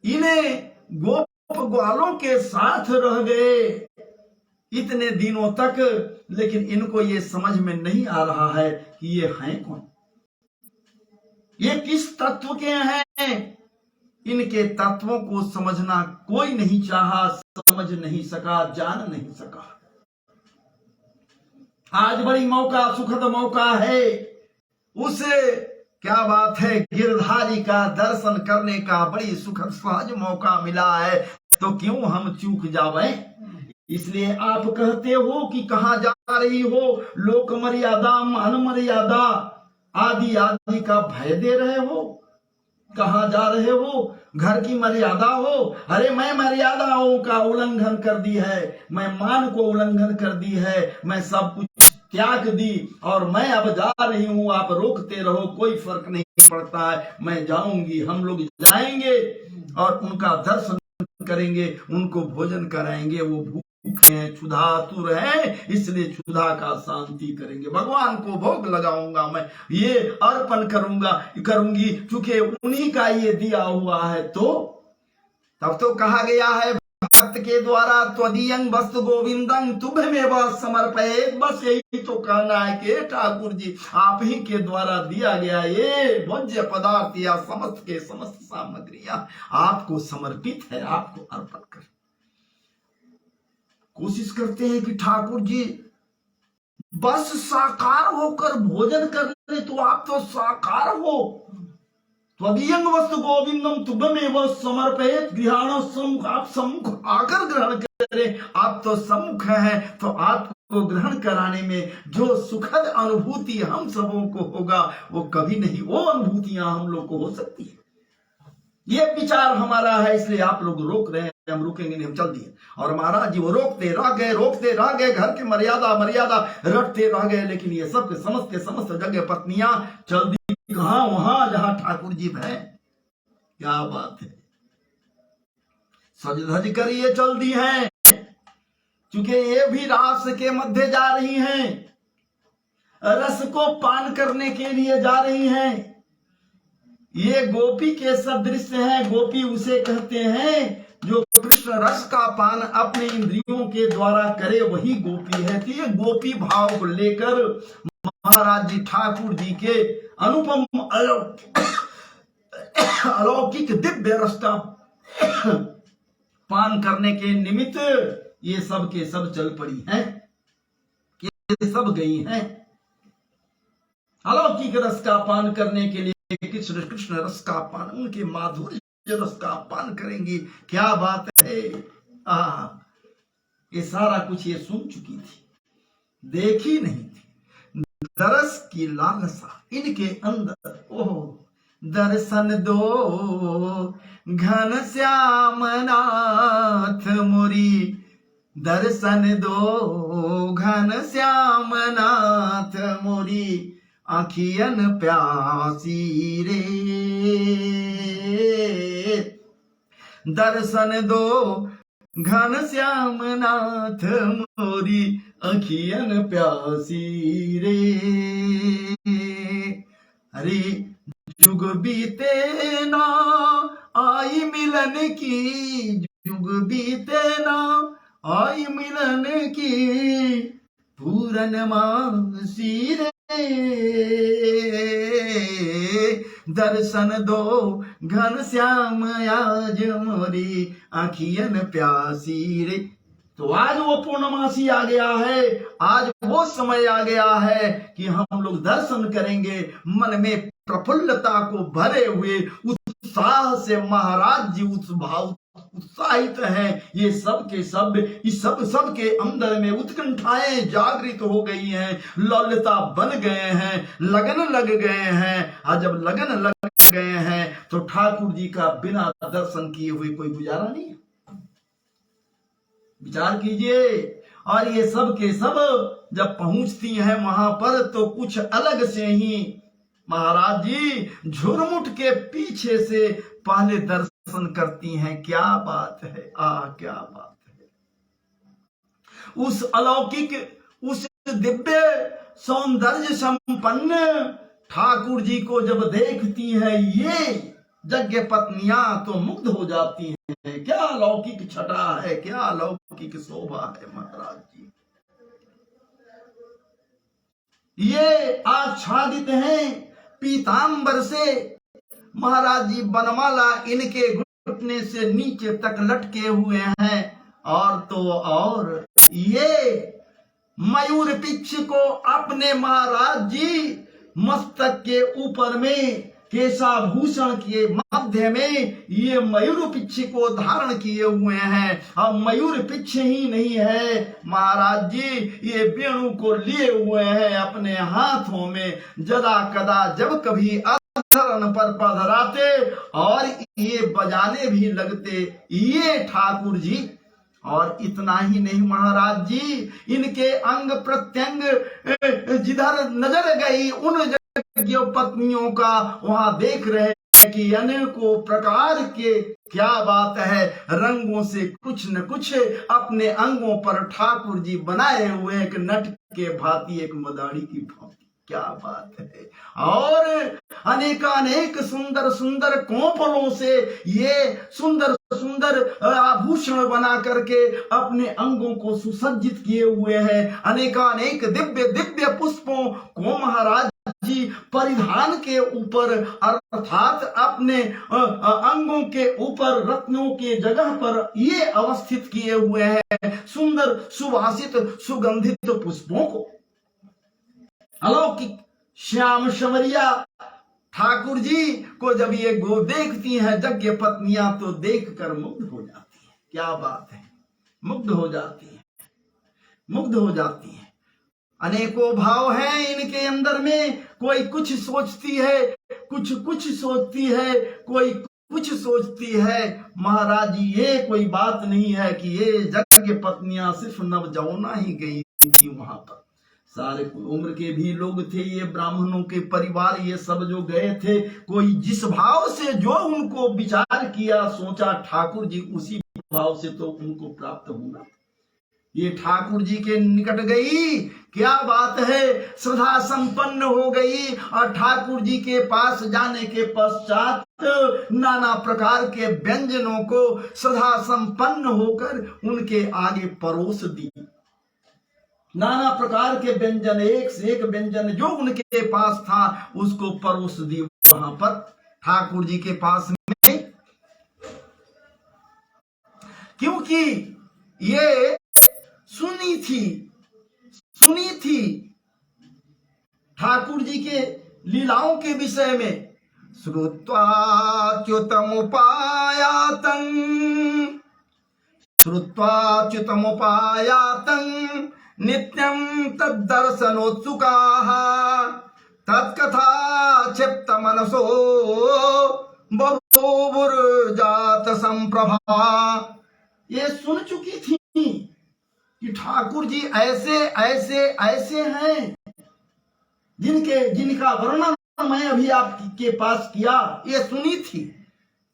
इन्हें गोप ग्वालों के साथ रह गए इतने दिनों तक, लेकिन इनको ये समझ में नहीं आ रहा है कि ये हैं कौन, ये किस तत्व के हैं। इनके तत्वों को समझना कोई नहीं चाहा, समझ नहीं सका, जान नहीं सका। आज बड़ी मौका, सुखद मौका है, उसे क्या बात है, गिरधारी का दर्शन करने का बड़ी सुखद सहज मौका मिला है, तो क्यों हम चूक जावे। इसलिए आप कहते हो कि कहां जा रही हो, लोक मर्यादा मान मर्यादा आदि आदि का भय दे रहे हो, कहां जा रहे हो, घर की मर्यादा हो। अरे मैं मर्यादाओं का उल्लंघन कर दी है, मैं मान को उल्लंघन कर दी है, मैं सब कुछ त्याग दी और मैं अब जा रही हूं, आप रोकते रहो, कोई फर्क नहीं पड़ता है, मैं जाऊंगी। हम लोग जाएंगे और उनका दर्शन करेंगे, उनको भोजन कराएंगे, वो भूखे हैं, क्षुधातुर हैं, इसलिए क्षुधा का शांति करेंगे। भगवान को भोग लगाऊंगा, मैं ये अर्पण करूंगी, चूंकि उन्हीं का ये दिया हुआ है। तो तब तो कहा गया है भक्त के द्वारा, त्वदीयं वस्तु गोविंदं तुभ्यमेव समर्पयेत्। बस यही तो कहना है कि ठाकुर जी आप ही के द्वारा दिया गया ये भोज्य पदार्थ या समस्त के समस्त सामग्रियां आपको समर्पित है, आपको अर्पण कर। कोशिश करते हैं कि ठाकुर जी बस साकार होकर भोजन कर ले, तो आप तो साकार हो। त्वदीयं वस्तु गोविंदम तुभ्यमेव समर्पयेत् गृहाण सम्मुख, आप सम्मुख आकर ग्रहण करें, आप तो सम्मुख हैं, तो आपको ग्रहण कराने में जो सुखद अनुभूति हम सबों को होगा वो कभी नहीं वो अनुभूतियां हम लोग को हो सकती है। ये विचार हमारा है, इसलिए आप लोग रोक रहे हैं, हम रुकेंगे नहीं, हम चल दिए। और महाराज जी वो रोकते रह गए, घर की मर्यादा रखते रह गए, लेकिन ये सब के समस्त जगह पत्नियां चल दी कहां? वहां जहां ठाकुर जी हैं। क्या बात है, सज धज कर ये चल दी हैं, क्योंकि ये भी रास के मध्य जा रही हैं, रस को पान करने के लिए जा रही हैं। ये गोपी के सदृश हैं। गोपी उसे कहते हैं जो कृष्ण रस का पान अपने इंद्रियों के द्वारा करे, वही गोपी है। तो ये गोपी भाव को लेकर महाराज जी ठाकुर जी के अनुपम अलौकिक दिव्य रस का पान करने के निमित्त ये सब के सब चल पड़ी हैं, ये सब गई हैं अलौकिक रस का पान करने के लिए। कृष्ण रस का पान, उनके माधुर्य रस का पान करेंगी। क्या बात है। ये सारा कुछ ये सुन चुकी थी, देखी नहीं थी। दरस की लालसा इनके अंदर, ओह दर्शन दो घन श्याम नाथ मुरी, दर्शन दो घन श्याम नाथ मुरी, आखियन प्यासी रे, दर्शन दो घन श्याम नाथ मोरी, आखियन प्यासी रे। अरे जुग बीते ना आई मिलन की, जुग बीते ना आई मिलन की, पूरन मासी रे, दर्शन दो घन श्याम आज मोरी, आखियन प्यासी रे। तो आज वो पूर्णमासी आ गया है, आज वो समय आ गया है कि हम लोग दर्शन करेंगे। मन में प्रफुल्लता को भरे हुए उत्साह से महाराज जी उत्साहित हैं। ये सब के सब, इस सब के अंदर में उत्कंठाएं जागृत हो गई हैं, लौल्यता बन गए हैं, लगन लग गए हैं। और जब लगन लग गए हैं तो ठाकुर जी का बिना दर्शन किए हुए कोई गुजारा नहीं है। विचार कीजिए। और ये सब के सब जब पहुंचती हैं वहां पर तो कुछ अलग से ही महाराज जी झुरमुट के पीछे से पहले दर्शन करती हैं। क्या बात है, क्या बात है। उस अलौकिक, उस दिव्य सौंदर्य संपन्न ठाकुर जी को जब देखती है ये यज्ञ पत्नियां तो मुग्ध हो जाती हैं। क्या अलौकिक छटा है, क्या अलौकिक शोभा है महाराज जी। ये आच्छादित हैं पीतांबर से। महाराज जी बनमाला इनके घुटने से नीचे तक लटके हुए हैं। और तो और ये मयूर पिच्छ को अपने महाराज जी मस्तक के ऊपर में केशाभूषण के मध्य में ये मयूर पिच्छ को धारण किए हुए हैं। और मयूर पिच्छ ही नहीं है, महाराज जी ये वेणु को लिए हुए हैं अपने हाथों में। जदा कदा जब कभी अधरण पर पधराते और ये बजाने भी लगते ये ठाकुर जी। और इतना ही नहीं महाराज जी, इनके अंग प्रत्यंग जिधर नजर गई उन पत्नियों का वहां देख रहे हैं कि अनेकों प्रकार के, क्या बात है, रंगों से कुछ न कुछ अपने अंगों पर ठाकुर जी बनाए हुए, एक नट के भांति, एक मदारी की भांति। क्या बात है। और अनेकानेक सुंदर सुंदर कोपलों से ये सुंदर सुंदर आभूषण बना करके अपने अंगों को सुसज्जित किए हुए हैं। अनेकानेक दिव्य दिव्य पुष्पों को महाराज जी परिधान के ऊपर अर्थात अपने अंगों के ऊपर रत्नों के जगह पर ये अवस्थित किए हुए हैं। सुंदर सुवासित सुगंधित पुष्पों को अलौकिक श्याम शमरिया ठाकुर जी को जब ये गो देखती हैं यज्ञ पत्नियां तो देखकर मुग्ध हो जाती हैं। क्या बात है, मुग्ध हो जाती हैं, मुग्ध हो जाती हैं। अनेकों भाव हैं इनके अंदर में। कोई कुछ सोचती है, कुछ सोचती है, कोई कुछ सोचती है। महाराज जी ये कोई बात नहीं है कि ये यज्ञ पत्नियां सिर्फ नवजौना ही गई थी वहां पर। सारे उम्र के भी लोग थे, ये ब्राह्मणों के परिवार, ये सब जो गए थे, कोई जिस भाव से जो उनको विचार किया, सोचा ठाकुर जी उसी भाव से तो उनको प्राप्त होगा। ये ठाकुर जी के निकट गई, क्या बात है, श्रद्धा संपन्न हो गई। और ठाकुर जी के पास जाने के पश्चात नाना प्रकार के व्यंजनों को श्रद्धा संपन्न होकर उनके आगे परोस दी। नाना प्रकार के व्यंजन, एक से एक व्यंजन जो उनके पास था उसको परोस दी वहां पर ठाकुर जी के पास में, क्योंकि ये सुनी थी ठाकुर जी के लीलाओं के विषय में। श्रुत्वाच्युतमुपायातं नित्यं तद्दर्शनोत्सुकाः तत्कथा क्षिप्त मनसो बभूवुर्जात संप्रभा। ये सुन चुकी थी कि ठाकुर जी ऐसे ऐसे ऐसे हैं जिनका वर्णन मैं अभी आपके पास किया, ये सुनी थी।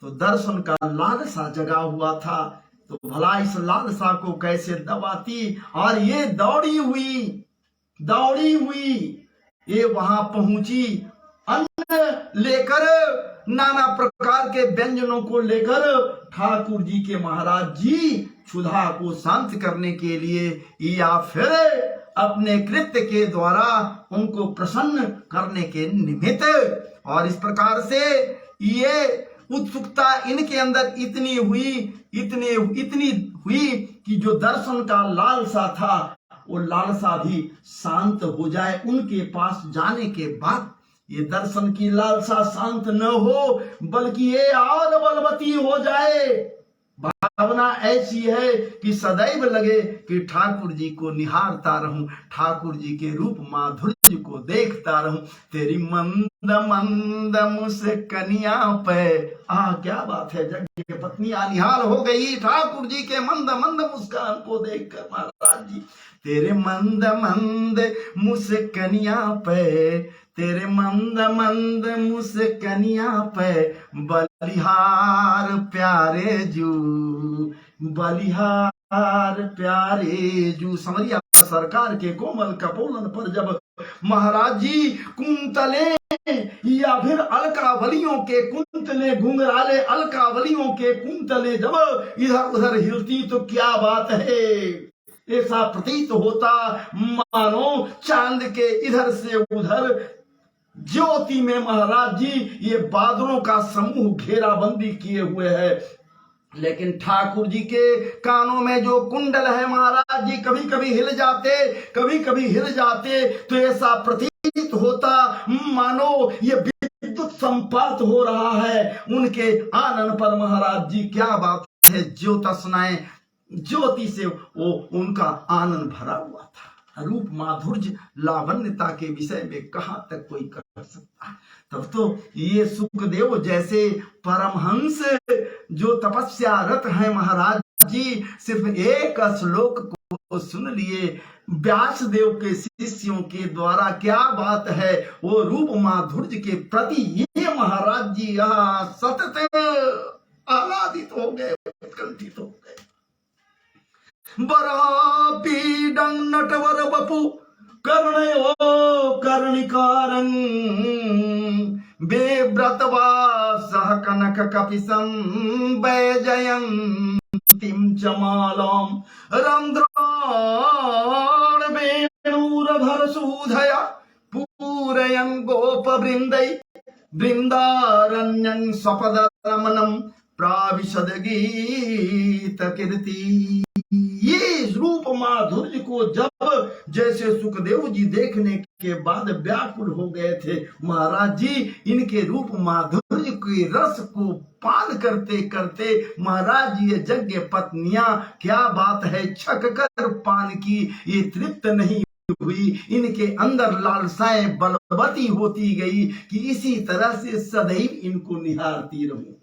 तो दर्शन का लालसा जगा हुआ था, तो भला इस लालसा को कैसे दबाती। और ये दौड़ी हुई ये वहां पहुंची, अन्न लेकर, नाना प्रकार के व्यंजनों को लेकर ठाकुर जी के महाराज जी क्षुधा को शांत करने के लिए या फिर अपने कृत्य के द्वारा उनको प्रसन्न करने के निमित्त। और इस प्रकार से ये उत्सुकता इनके अंदर इतनी हुई कि जो दर्शन का लालसा था वो लालसा भी शांत हो जाए उनके पास जाने के बाद। ये दर्शन की लालसा शांत न हो बल्कि ये और बलवती हो जाए। भावना ऐसी है कि सदैव लगे कि ठाकुर जी को निहारता रहूं, ठाकुर जी के रूप माधुर्य को देखता रहूं। तेरी मंद मंद मुस्कनिया पे, क्या बात है, जग की पत्नी निहाल हो गई ठाकुर जी के मंद मंद मुस्कान को देखकर। महाराज जी तेरे मंद मंद मुस्कनिया पे, तेरे मंद मंद मुस्कनिया पे बलिहार प्यारे जू, बलिहार प्यारे जू। समरिया सरकार के कोमल कपोलन पर जब महाराज जी कुंतले या फिर अलकावलियों के कुंतले, घुंघराले अलकावलियों के कुंतले जब इधर उधर हिलती तो क्या बात है, ऐसा प्रतीत होता मानो चांद के इधर से उधर ज्योति में महाराज जी ये बादलों का समूह घेराबंदी किए हुए है। लेकिन ठाकुर जी के कानों में जो कुंडल है महाराज जी कभी कभी हिल जाते तो ऐसा प्रतीत होता मानो ये विद्युत संपात हो रहा है उनके आनन पर। महाराज जी क्या बात है, ज्योत्सनाएं, ज्योति से वो उनका आनंद भरा हुआ था। रूप माधुर्य लावण्यता के विषय में कहां तक कोई कर सकता है। तब तो ये सुखदेव जैसे परमहंस जो तपस्यारत हैं महाराज जी सिर्फ एक श्लोक को सुन लिए व्यास देव के शिष्यों के द्वारा। क्या बात है, वो रूप माधुर्य के प्रति ये महाराज जी यहाँ सतत आह्लादित हो गए, उत्कंठित हो गए। बरापीडं नटवर बपु कर्णयो कर्णिकारं बेव्रतवा सह कनक कपिसं वैजयन्तीं च मालां रंध्राण वेणुरधर सूधया पूरयन् गोपवृन्दै वृन्दारण्यं स्वपदरमणं प्राविशद गीत कीर्ति। ये रूप माधुर्य को जब जैसे सुखदेव जी देखने के बाद व्याकुल हो गए थे महाराज जी, इनके रूप माधुर्य के रस को पान करते करते महाराज जी ये यज्ञ पत्नियां क्या बात है छक कर पान की ये तृप्त नहीं हुई। इनके अंदर लालसाएं बलवती होती गई कि इसी तरह से सदैव इनको निहारती रहूं।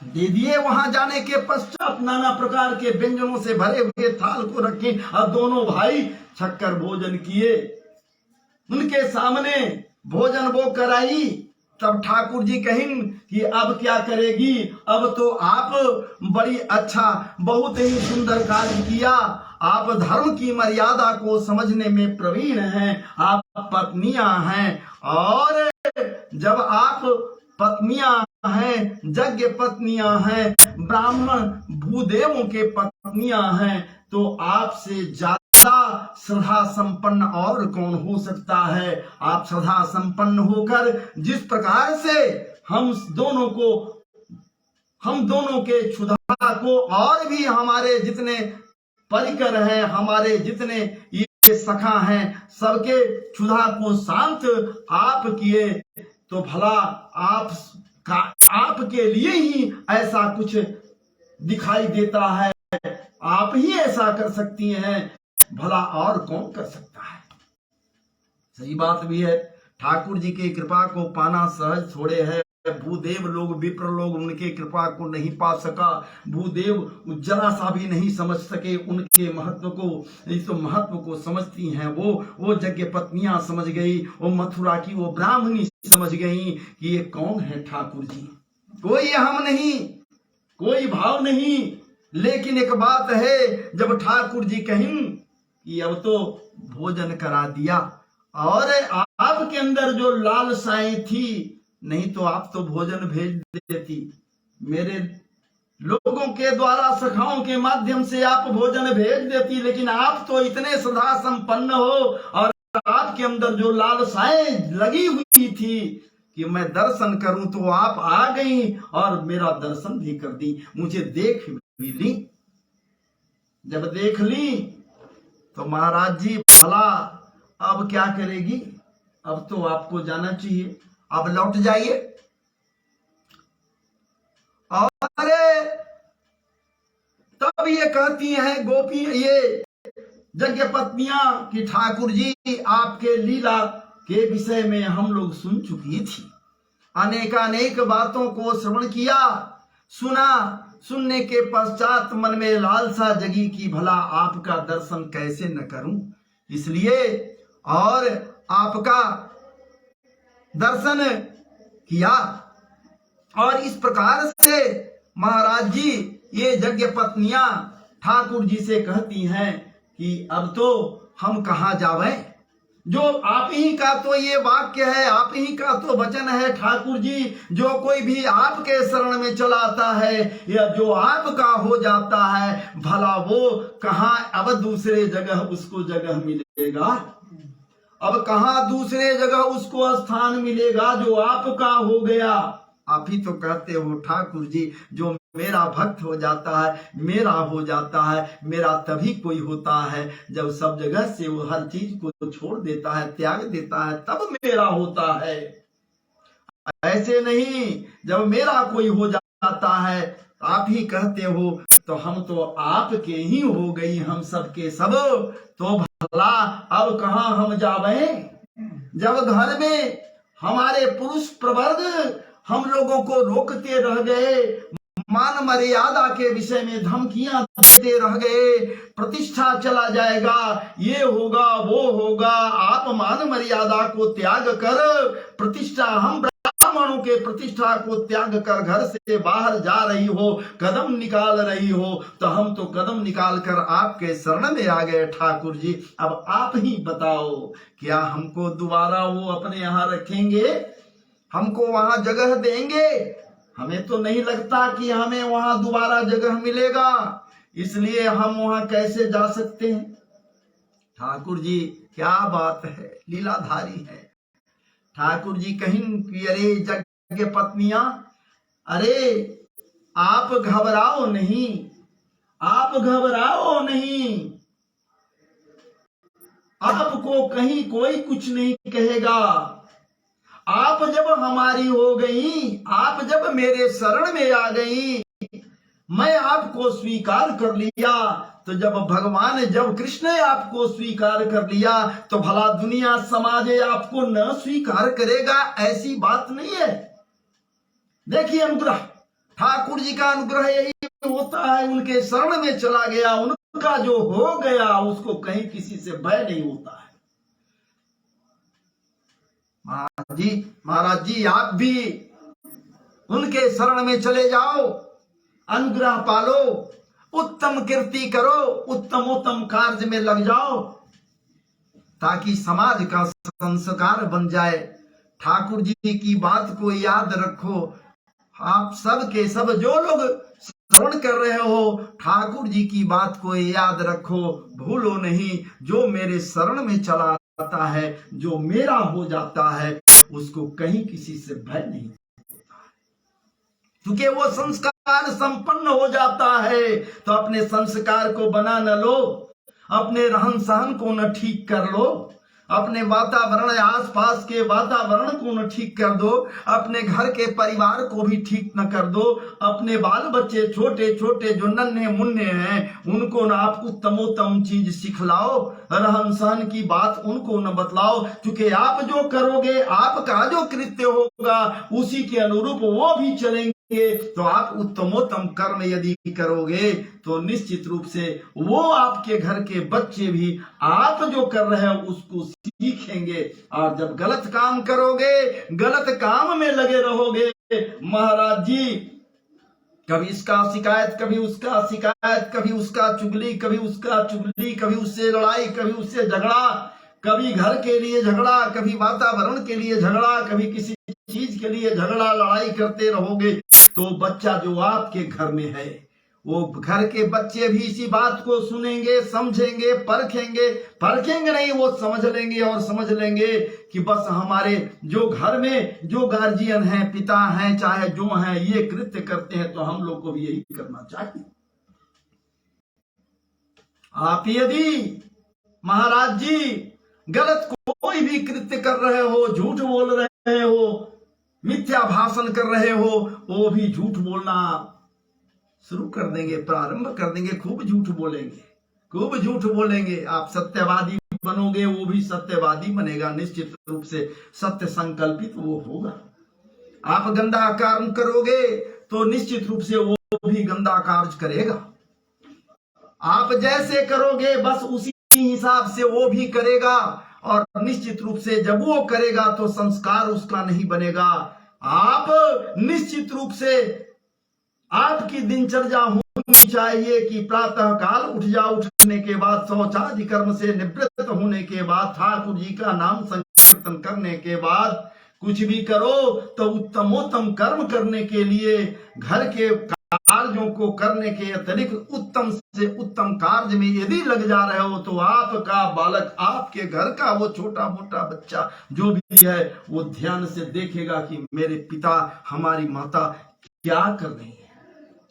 दे दिए। वहां जाने के पश्चात नाना प्रकार के व्यंजनों से भरे हुए थाल को रखे और दोनों भाई छक्कर भोजन किए। उनके सामने भोजन वो कराई। तब ठाकुर जी कहें कि अब क्या करेगी, अब तो आप बड़ी अच्छा बहुत ही सुंदर कार्य किया, आप धर्म की मर्यादा को समझने में प्रवीण हैं, आप पत्नियां हैं, और जब आप पत्नियां हैं, यज्ञ पत्नियां हैं, ब्राह्मण भूदेवों के पत्नियां हैं, तो आपसे ज्यादा श्रद्धा संपन्न और कौन हो सकता है। आप श्रद्धा संपन्न होकर जिस प्रकार से हम दोनों के क्षुधा को, और भी हमारे जितने परिकर हैं, हमारे जितने ये सखा हैं, सबके क्षुधा को शांत आप किए, तो भला आपके लिए ही ऐसा कुछ दिखाई देता है, आप ही ऐसा कर सकती हैं, भला और कौन कर सकता है। सही बात भी है। ठाकुर जी की कृपा को पाना सहज थोड़े है। भूदेव लोग, विप्र लोग उनके कृपा को नहीं पा सका। भूदेव जरा सा भी नहीं समझ सके उनके महत्व को। इस तो महत्व को समझती हैं वो यज्ञ पत्नियां समझ गई, वो मथुरा की वो ब्राह्मणी समझ गई कि ये कौन है ठाकुर जी। कोई हम नहीं, कोई भाव नहीं। लेकिन एक बात है, जब ठाकुर जी कहें कि अब तो भोजन करा दिया, और आपके अंदर जो लालसाएं थी, नहीं तो आप तो भोजन भेज देती, मेरे लोगों के द्वारा सखाओं के माध्यम से आप भोजन भेज देती, लेकिन आप तो इतने श्रद्धा संपन्न हो, और आपके अंदर जो लालसाएं लगी हुई थी कि मैं दर्शन करूं, तो आप आ गई और मेरा दर्शन भी कर दी, मुझे देख भी ली। जब देख ली तो महाराज जी भला अब क्या करेगी, अब तो आपको जाना चाहिए, अब लौट जाइए। और तब ये कहती हैं गोपी, ये यज्ञ पत्नियां कि ठाकुर जी आपके लीला के विषय में हम लोग सुन चुकी थी, अनेकानेक बातों को श्रवण किया, सुना। सुनने के पश्चात मन में लालसा जगी कि भला आपका दर्शन कैसे न करूं, इसलिए और आपका दर्शन किया। और इस प्रकार से महाराज जी ये यज्ञ पत्नियां ठाकुर जी से कहती हैं कि अब तो हम कहाँ जावें, जो आप ही का तो ये वाक्य है, आप ही का तो वचन है ठाकुर जी, जो कोई भी आपके शरण में चला आता है या जो आपका हो जाता है, भला वो कहाँ अब दूसरे जगह उसको जगह मिलेगा, अब कहाँ दूसरे जगह उसको स्थान मिलेगा जो आपका हो गया। आप ही तो कहते हो ठाकुर जी, जो मेरा भक्त हो जाता है, मेरा हो जाता है, मेरा तभी कोई होता है जब सब जगह से वो हर चीज को छोड़ देता है, त्याग देता है, तब मेरा होता है। ऐसे नहीं, जब मेरा कोई हो जाता है, आप ही कहते हो, तो हम तो आपके ही हो गई, हम सबके सब, तो भला अब कहाँ हम जावे। जब घर में हमारे पुरुष प्रवर्ग हम लोगों को रोकते रह गए, मान मर्यादा के विषय में धमकियां देते रह गए, प्रतिष्ठा चला जाएगा, ये होगा वो होगा, आप मान मर्यादा को त्याग कर प्रतिष्ठा, हम ब्राह्मणों के प्रतिष्ठा को त्याग कर घर से बाहर जा रही हो, कदम निकाल रही हो, तो हम तो कदम निकाल कर आपके शरण में आ गए ठाकुर जी। अब आप ही बताओ, क्या हमको दोबारा वो अपने यहाँ रखेंगे, हमको वहां जगह देंगे? हमें तो नहीं लगता कि हमें वहां दोबारा जगह मिलेगा, इसलिए हम वहां कैसे जा सकते हैं। ठाकुर जी क्या बात है, लीलाधारी है। ठाकुर जी कहीं कि अरे यज्ञ पत्नियां, अरे आप घबराओ नहीं, आप घबराओ नहीं, आपको कहीं कोई कुछ नहीं कहेगा। आप जब हमारी हो गई, आप जब मेरे शरण में आ गई, मैं आपको स्वीकार कर लिया, तो जब भगवान, जब कृष्ण ने आपको स्वीकार कर लिया, तो भला दुनिया समाज आपको न स्वीकार करेगा, ऐसी बात नहीं है। देखिए अनुग्रह, ठाकुर जी का अनुग्रह यही होता है, उनके शरण में चला गया, उनका जो हो गया उसको कहीं किसी से भय नहीं होता है। महाराज जी आप भी उनके शरण में चले जाओ, अनुग्रह पालो, उत्तम कीर्ति करो, उत्तम उत्तम कार्य में लग जाओ, ताकि समाज का संस्कार बन जाए। ठाकुर जी की बात को याद रखो, आप सब के सब जो लोग श्रवण कर रहे हो, ठाकुर जी की बात को याद रखो, भूलो नहीं। जो मेरे शरण में चला आता है, जो मेरा हो जाता है, उसको कहीं किसी से भय नहीं होता है, क्योंकि वो संस्कार संपन्न हो जाता है। तो अपने संस्कार को बना न लो, अपने रहन सहन को न ठीक कर लो, अपने वातावरण आसपास के वातावरण को न ठीक कर दो, अपने घर के परिवार को भी ठीक न कर दो, अपने बाल बच्चे छोटे छोटे जो नन्हे मुन्ने हैं उनको न आप उत्तमोत्तम चीज सिखलाओ, रहन सहन की बात उनको न बतलाओ, क्योंकि आप जो करोगे, आपका जो कृत्य होगा उसी के अनुरूप वो भी चलेंगे। तो आप उत्तमोत्तम कर्म यदि करोगे तो निश्चित रूप से वो आपके घर के बच्चे भी आप जो कर रहे हो उसको सीखेंगे। और जब गलत काम करोगे, गलत काम में लगे रहोगे, महाराज जी कभी इसका शिकायत, कभी उसका शिकायत, कभी उसका चुगली, कभी उसका चुगली, कभी उससे लड़ाई, कभी उससे झगड़ा, कभी घर के लिए झगड़ा, कभी वातावरण के लिए झगड़ा, कभी किसी चीज के लिए झगड़ा लड़ाई करते रहोगे, तो बच्चा जो आपके घर में है वो घर के बच्चे भी इसी बात को सुनेंगे, समझेंगे, परखेंगे नहीं, वो समझ लेंगे और समझ लेंगे कि बस हमारे जो घर में जो गार्जियन हैं, पिता हैं, चाहे जो हैं, ये कृत्य करते हैं, तो हम लोग को भी यही करना चाहिए। आप यदि महाराज जी गलत कोई भी कृत्य कर रहे हो, झूठ बोल रहे हो, मिथ्या भाषण कर रहे हो, वो भी झूठ बोलना शुरू कर देंगे, प्रारंभ कर देंगे, खूब झूठ बोलेंगे, खूब झूठ बोलेंगे। आप सत्यवादी बनोगे, वो भी सत्यवादी बनेगा, निश्चित रूप से सत्य संकल्पित वो होगा। आप गंदा कार्य करोगे तो निश्चित रूप से वो भी गंदा कार्य करेगा। आप जैसे करोगे बस उसी हिसाब से वो भी करेगा, और निश्चित रूप से जब वो करेगा तो संस्कार उसका नहीं बनेगा। आप निश्चित रूप से आपकी दिनचर्या होनी चाहिए कि प्रातः काल उठ जाओ, उठने के बाद शौचादि कर्म से निवृत्त होने के बाद, ठाकुर जी का नाम संकीर्तन करने के बाद कुछ भी करो तो उत्तमोत्तम कर्म करने के लिए, घर के कार्यों को करने के अतिरिक्त उत्तम से उत्तम कार्य में यदि लग जा रहे हो, तो आपका बालक, आपके घर का वो छोटा मोटा बच्चा जो भी है, वो ध्यान से देखेगा कि मेरे पिता, हमारी माता क्या कर रही है,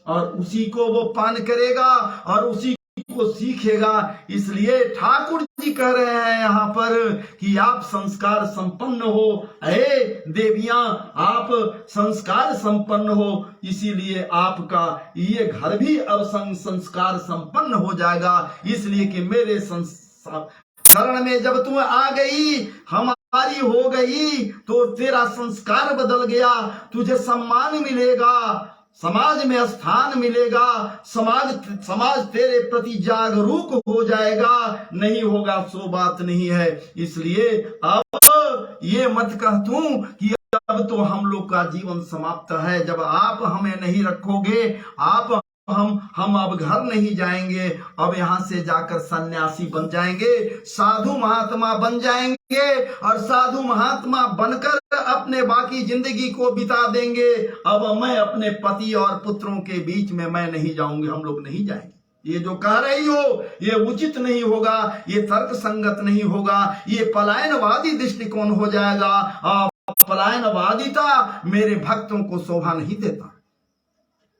और उसी को वो पान करेगा और उसी को सीखेगा। इसलिए ठाकुर जी कह रहे हैं यहाँ पर कि आप संस्कार संपन्न हो, हे देवियां, आप संस्कार संपन्न हो, इसीलिए आपका ये घर भी अब संस्कार संपन्न हो जाएगा। इसलिए कि मेरे शरण में जब तुम आ गई, हमारी हो गई, तो तेरा संस्कार बदल गया, तुझे सम्मान मिलेगा, समाज में स्थान मिलेगा, समाज तेरे प्रति जागरूक हो जाएगा। नहीं होगा सो बात नहीं है। इसलिए अब ये मत कह तू कि अब तो हम लोग का जीवन समाप्त है, जब आप हमें नहीं रखोगे, आप हम अब घर नहीं जाएंगे, अब यहाँ से जाकर सन्यासी बन जाएंगे, साधु महात्मा बन जाएंगे, और साधु महात्मा बनकर अपने बाकी जिंदगी को बिता देंगे। अब मैं अपने पति और पुत्रों के बीच में मैं नहीं जाऊंगी, हम लोग नहीं जाएंगे। ये जो कह रही हो ये उचित नहीं होगा, ये तर्क संगत नहीं होगा, ये पलायनवादी दृष्टिकोण हो जाएगा, और पलायनवादिता मेरे भक्तों को शोभा नहीं देता।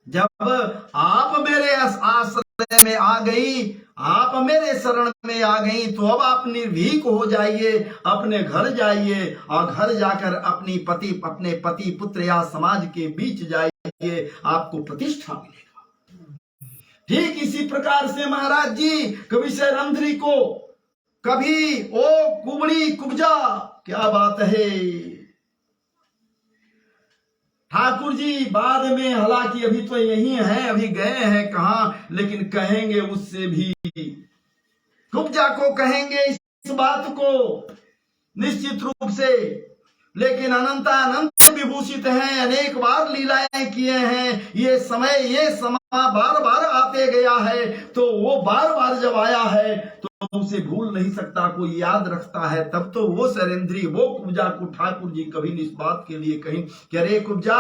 जब आप मेरे आश्रय में आ गई, आप मेरे शरण में आ गई, तो अब आप निर्भीक हो जाइए, अपने घर जाइए, और घर जाकर अपने पति पुत्र या समाज के बीच जाइए, आपको प्रतिष्ठा मिलेगा। ठीक इसी प्रकार से महाराज जी कभी से रंध्री को, कभी ओ कुबड़ी कुब्जा, क्या बात है, ठाकुर जी बाद में, हालांकि अभी तो यही हैं, अभी गए हैं कहाँ, लेकिन कहेंगे उससे भी, कुब्जा को कहेंगे इस बात को निश्चित रूप से। लेकिन अनंत विभूषित हैं, अनेक बार लीलाएं किए हैं, ये समा बार बार आते गया है, तो वो बार बार जब आया है तो उसे भूल नहीं सकता, कोई याद रखता है। तब तो वो सरेंद्री, वो कुब्जा को ठाकुर जी कभी इस बात के लिए कहीं कि अरे कुब्जा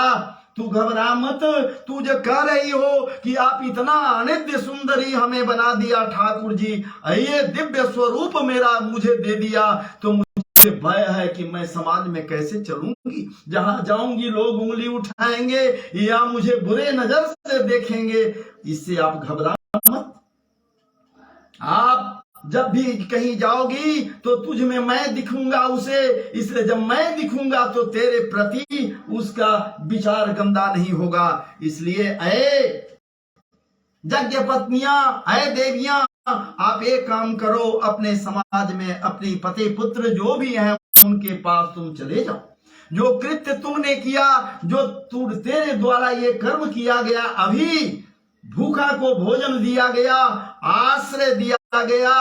तू घबरा मत, तू जो कह रही हो कि आप इतना अनित्य सुंदरी हमें बना दिया ठाकुर जी, ये दिव्य स्वरूप मेरा मुझे दे दिया, तो मुझे भय है कि मैं समाज में कैसे चलूंगी, जहां जाऊंगी लोग उंगली उठाएंगे या मुझे बुरे नजर से देखेंगे। इससे आप घबरा मत, आप जब भी कहीं जाओगी तो तुझ में मैं दिखूंगा उसे, इसलिए जब मैं दिखूंगा तो तेरे प्रति उसका विचार गंदा नहीं होगा। इसलिए ऐ यज्ञ पत्नियां, ऐ देवियां, आप एक काम करो, अपने समाज में अपनी पति पुत्र जो भी हैं उनके पास तुम चले जाओ। जो कृत्य तुमने किया, जो तेरे द्वारा ये कर्म किया गया, अभी भूखा को भोजन दिया गया, आश्रय दिया गया,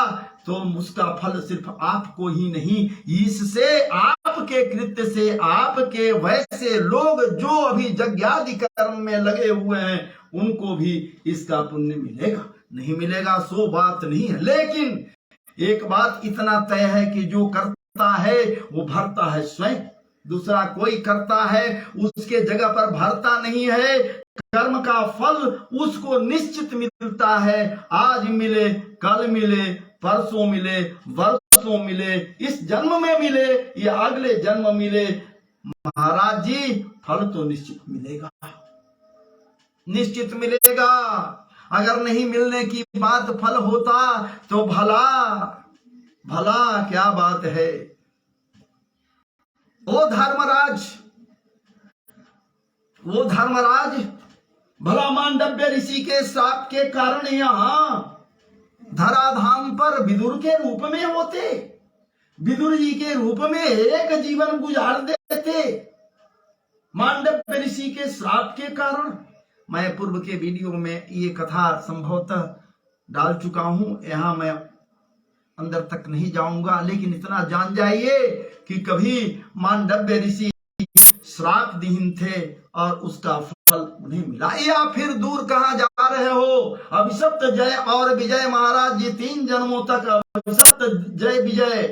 तो उसका फल सिर्फ आपको ही नहीं, इससे आपके कृत्य से आपके वैसे लोग जो अभी यज्ञादि कर्म में लगे हुए हैं उनको भी इसका पुण्य मिलेगा। नहीं मिलेगा सो बात नहीं है, लेकिन एक बात इतना तय है कि जो करता है वो भरता है स्वयं, दूसरा कोई करता है उसके जगह पर भरता नहीं है। कर्म का फल उसको निश्चित मिलता है, आज मिले, कल मिले, परसों मिले, वर्षों मिले, इस जन्म में मिले या अगले जन्म मिले, महाराज जी फल तो निश्चित मिलेगा, निश्चित मिलेगा। अगर नहीं मिलने की बात फल होता तो भला भला क्या बात है। वो धर्मराज भला मांडव्य ऋषि के श्राप के कारण यहां धराधाम पर विदुर के रूप में होते, विदुर जी के रूप में एक जीवन गुजार देते, मांडव्य ऋषि के श्राप के कारण। मैं पूर्व के वीडियो में ये कथा संभवतः डाल चुका हूं, यहां मैं अंदर तक नहीं जाऊंगा, लेकिन इतना जान जाइए कि कभी मांडव्य ऋषि श्राप दीन थे और उसका फल उन्हें मिला। या फिर दूर कहां जा रहे हो, अभिशप्त जय और विजय महाराज जी 3 जन्मों तक अभिशप्त जय विजय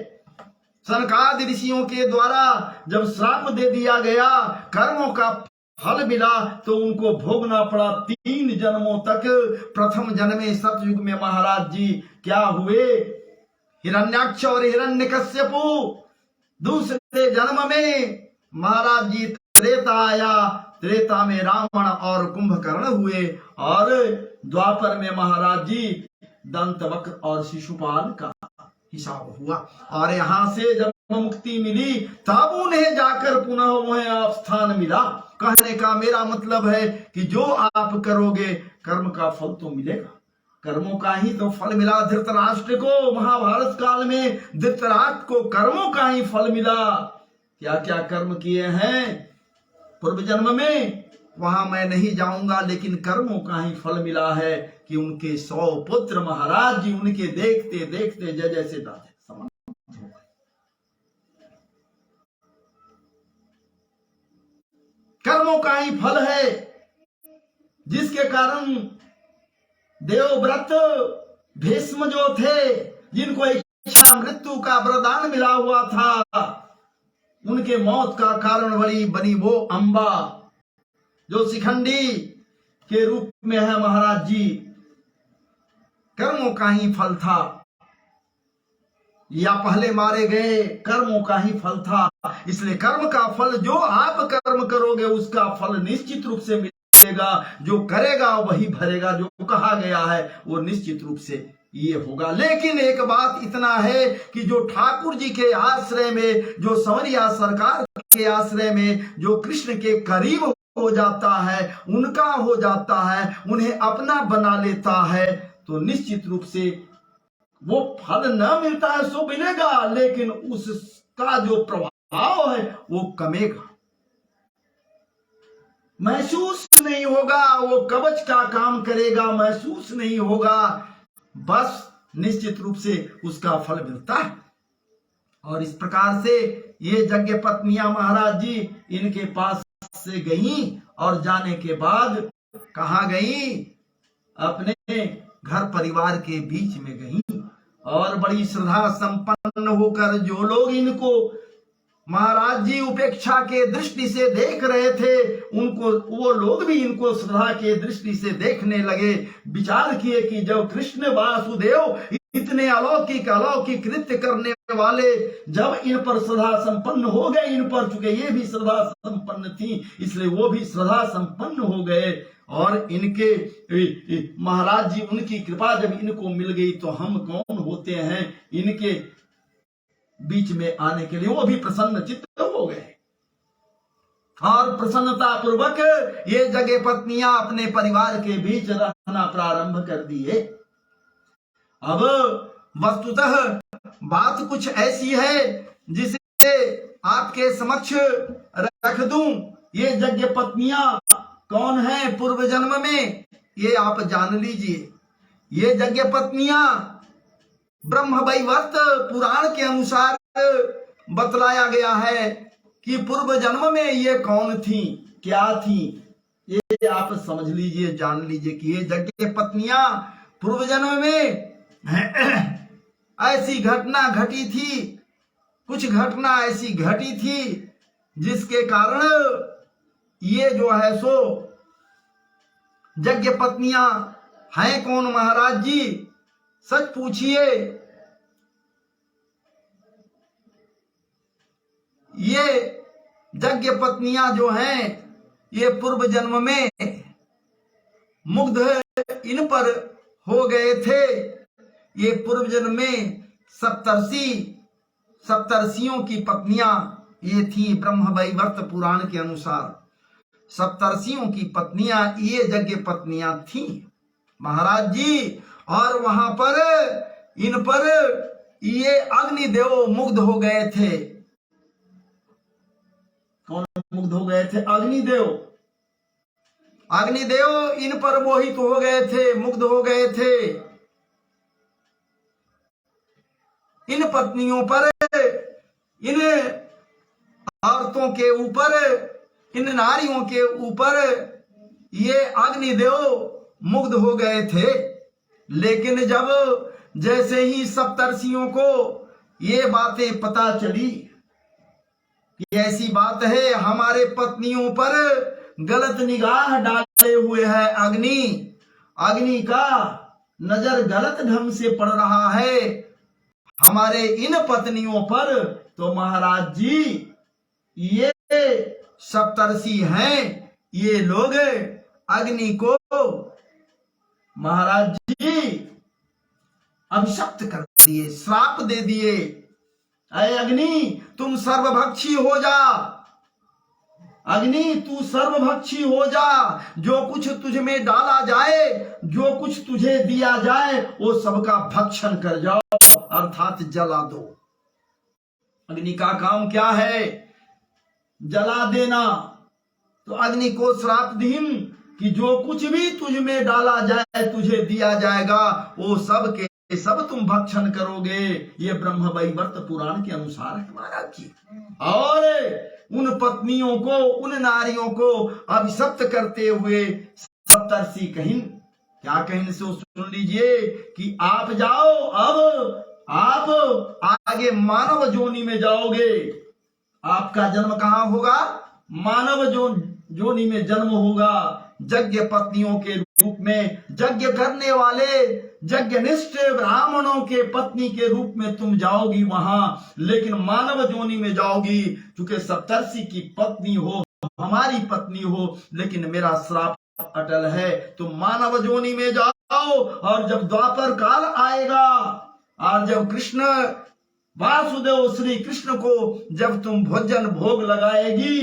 सनकादि ऋषियों के द्वारा जब श्राप दे दिया गया, कर्मों का फल मिला तो उनको भोगना पड़ा 3 जन्मों तक। प्रथम जन्म में सतयुग में महाराज जी क्या हुए, हिरण्याक्ष और हिरण्यकश्यपु। दूसरे जन्म में महाराज जी त्रेता आया, त्रेता में रावण और कुंभकर्ण हुए, और द्वापर में महाराज जी दंतवक्र और शिशुपाल का हिसाब हुआ। और यहाँ से जब मुक्ति मिली तब उन्हें जाकर पुनः वह स्थान मिला। कहने का मेरा मतलब है कि जो आप करोगे कर्म का फल तो मिलेगा, कर्मों का ही तो फल मिला। धृतराष्ट्र को महाभारत काल में धृतराष्ट्र को कर्मों का ही फल मिला। क्या क्या कर्म किए हैं पूर्व जन्म में वहां मैं नहीं जाऊंगा, लेकिन कर्मों का ही फल मिला है कि उनके 100 पुत्र महाराज जी उनके देखते देखते जय जैसे दादे समान हो गए। कर्मों का ही फल है, जिसके कारण देवव्रत भीष्म जो थे, जिनको इच्छा मृत्यु का वरदान मिला हुआ था, उनके मौत का कारण बनी वो अंबा जो शिखंडी के रूप में है महाराज जी। कर्मों का ही फल था, या पहले मारे गए कर्मों का ही फल था। इसलिए कर्म का फल, जो आप कर्म करोगे उसका फल निश्चित रूप से मिलेगा, जो करेगा वही भरेगा, जो कहा गया है वो निश्चित रूप से ये होगा। लेकिन एक बात इतना है कि जो ठाकुर जी के आश्रय में, जो संवरिया सरकार के आश्रय में जो कृष्ण के करीब हो जाता है, उनका हो जाता है, उन्हें अपना बना लेता है, तो निश्चित रूप से वो फल न मिलता है सो मिलेगा, लेकिन उसका जो प्रभाव है वो कमेगा। महसूस नहीं होगा, वो कवच का काम करेगा, महसूस नहीं होगा, बस निश्चित रूप से उसका फल मिलता है। और इस प्रकार से ये यज्ञ पत्नियां महाराज जी इनके पास से गईं और जाने के बाद कहाँ गईं? अपने घर परिवार के बीच में गईं और बड़ी श्रद्धा संपन्न होकर जो लोग इनको महाराज जी उपेक्षा के दृष्टि से देख रहे थे, उनको वो लोग भी इनको श्रद्धा के दृष्टि से देखने लगे। विचार किए कि जब कृष्ण वासुदेव इतने अलौकिक कृत्य करने वाले जब इन पर श्रद्धा संपन्न हो गए, इन पर चूंकि ये भी श्रद्धा संपन्न थी इसलिए वो भी श्रद्धा संपन्न हो गए, और इनके महाराज जी उनकी कृपा जब इनको मिल गई तो हम कौन होते हैं इनके बीच में आने के लिए? वो भी प्रसन्न चित्त हो गए और प्रसन्नता पूर्वक ये यज्ञ पत्नियां अपने परिवार के बीच रहना प्रारंभ कर दिए। अब वस्तुतः बात कुछ ऐसी है जिसे आपके समक्ष रख दूं। ये यज्ञ पत्नियां कौन है पूर्व जन्म में, ये आप जान लीजिए। ये यज्ञ पत्नियां ब्रह्म वैवर्त पुराण के अनुसार बतलाया गया है कि पूर्व जन्म में ये कौन थी, क्या थी, ये आप समझ लीजिए, जान लीजिए कि ये यज्ञ पत्नियां पूर्व जन्म में ऐसी घटना घटी थी, कुछ घटना ऐसी घटी थी जिसके कारण ये जो है सो यज्ञ पत्नियां हैं कौन महाराज जी? सच पूछिए, ये यज्ञ पत्नियां जो हैं ये पूर्व जन्म में मुग्ध इन पर हो गए थे। ये पूर्व जन्म में सप्तर्षियों की पत्नियां ये थी। ब्रह्म वैवर्त पुराण के अनुसार सप्तर्षियों की पत्नियां ये यज्ञ पत्नियां थी महाराज जी। और वहां पर इन पर ये अग्निदेव मुग्ध हो गए थे। कौन मुग्ध हो गए थे? अग्निदेव। अग्निदेव इन पर मोहित हो गए थे, मुग्ध हो गए थे। इन पत्नियों पर, इन औरतों के ऊपर, इन नारियों के ऊपर ये अग्निदेव मुग्ध हो गए थे। लेकिन जब जैसे ही सप्तर्षियों को ये बातें पता चली कि ऐसी बात है, हमारे पत्नियों पर गलत निगाह डाले हुए है अग्नि का नजर गलत ढंग से पड़ रहा है हमारे इन पत्नियों पर, तो महाराज जी ये सप्तर्षि हैं, ये लोग अग्नि को महाराज जी अभिशप्त कर दिए, श्राप दे दिए। अरे अग्नि तुम सर्वभक्षी हो जा, अग्नि तू सर्वभक्षी हो जा, जो कुछ तुझ में डाला जाए, जो कुछ तुझे दिया जाए वो सबका भक्षण कर जाओ, अर्थात जला दो। अग्नि का काम क्या है? जला देना। तो अग्नि को श्राप दीन कि जो कुछ भी तुझ में डाला जाए, तुझे दिया जाएगा, वो सब के सब तुम भक्षण करोगे। ये ब्रह्म वैवर्त पुराण के अनुसार है महाराज जी। और उन पत्नियों को, उन नारियों को अभिशप्त करते हुए सप्तर्षि कहीं क्या कहीं से सुन लीजिए कि आप जाओ, अब आप आगे मानव जोनि में जाओगे। आपका जन्म कहाँ होगा? मानव जोनि में जन्म होगा। यज्ञ पत्नियों के रूप में, यज्ञ करने वाले यज्ञनिष्ठ ब्राह्मणों के पत्नी के रूप में तुम जाओगी वहां, लेकिन मानव जोनि में जाओगी। क्योंकि सप्तर्षि की पत्नी हो, हमारी पत्नी हो, लेकिन मेरा श्राप अटल है, तुम मानव जोनि में जाओ। और जब द्वापर काल आएगा और जब कृष्ण वासुदेव श्री कृष्ण को जब तुम भोजन भोग लगाएगी,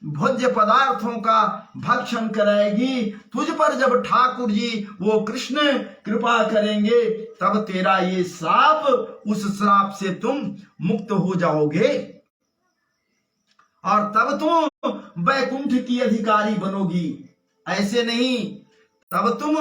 भोज्य पदार्थों का भक्षण कराएगी, तुझ पर जब ठाकुर जी वो कृष्ण कृपा करेंगे, तब तेरा ये श्राप, उस श्राप से तुम मुक्त हो जाओगे और तब तुम वैकुंठ की अधिकारी बनोगी, ऐसे नहीं, तब तुम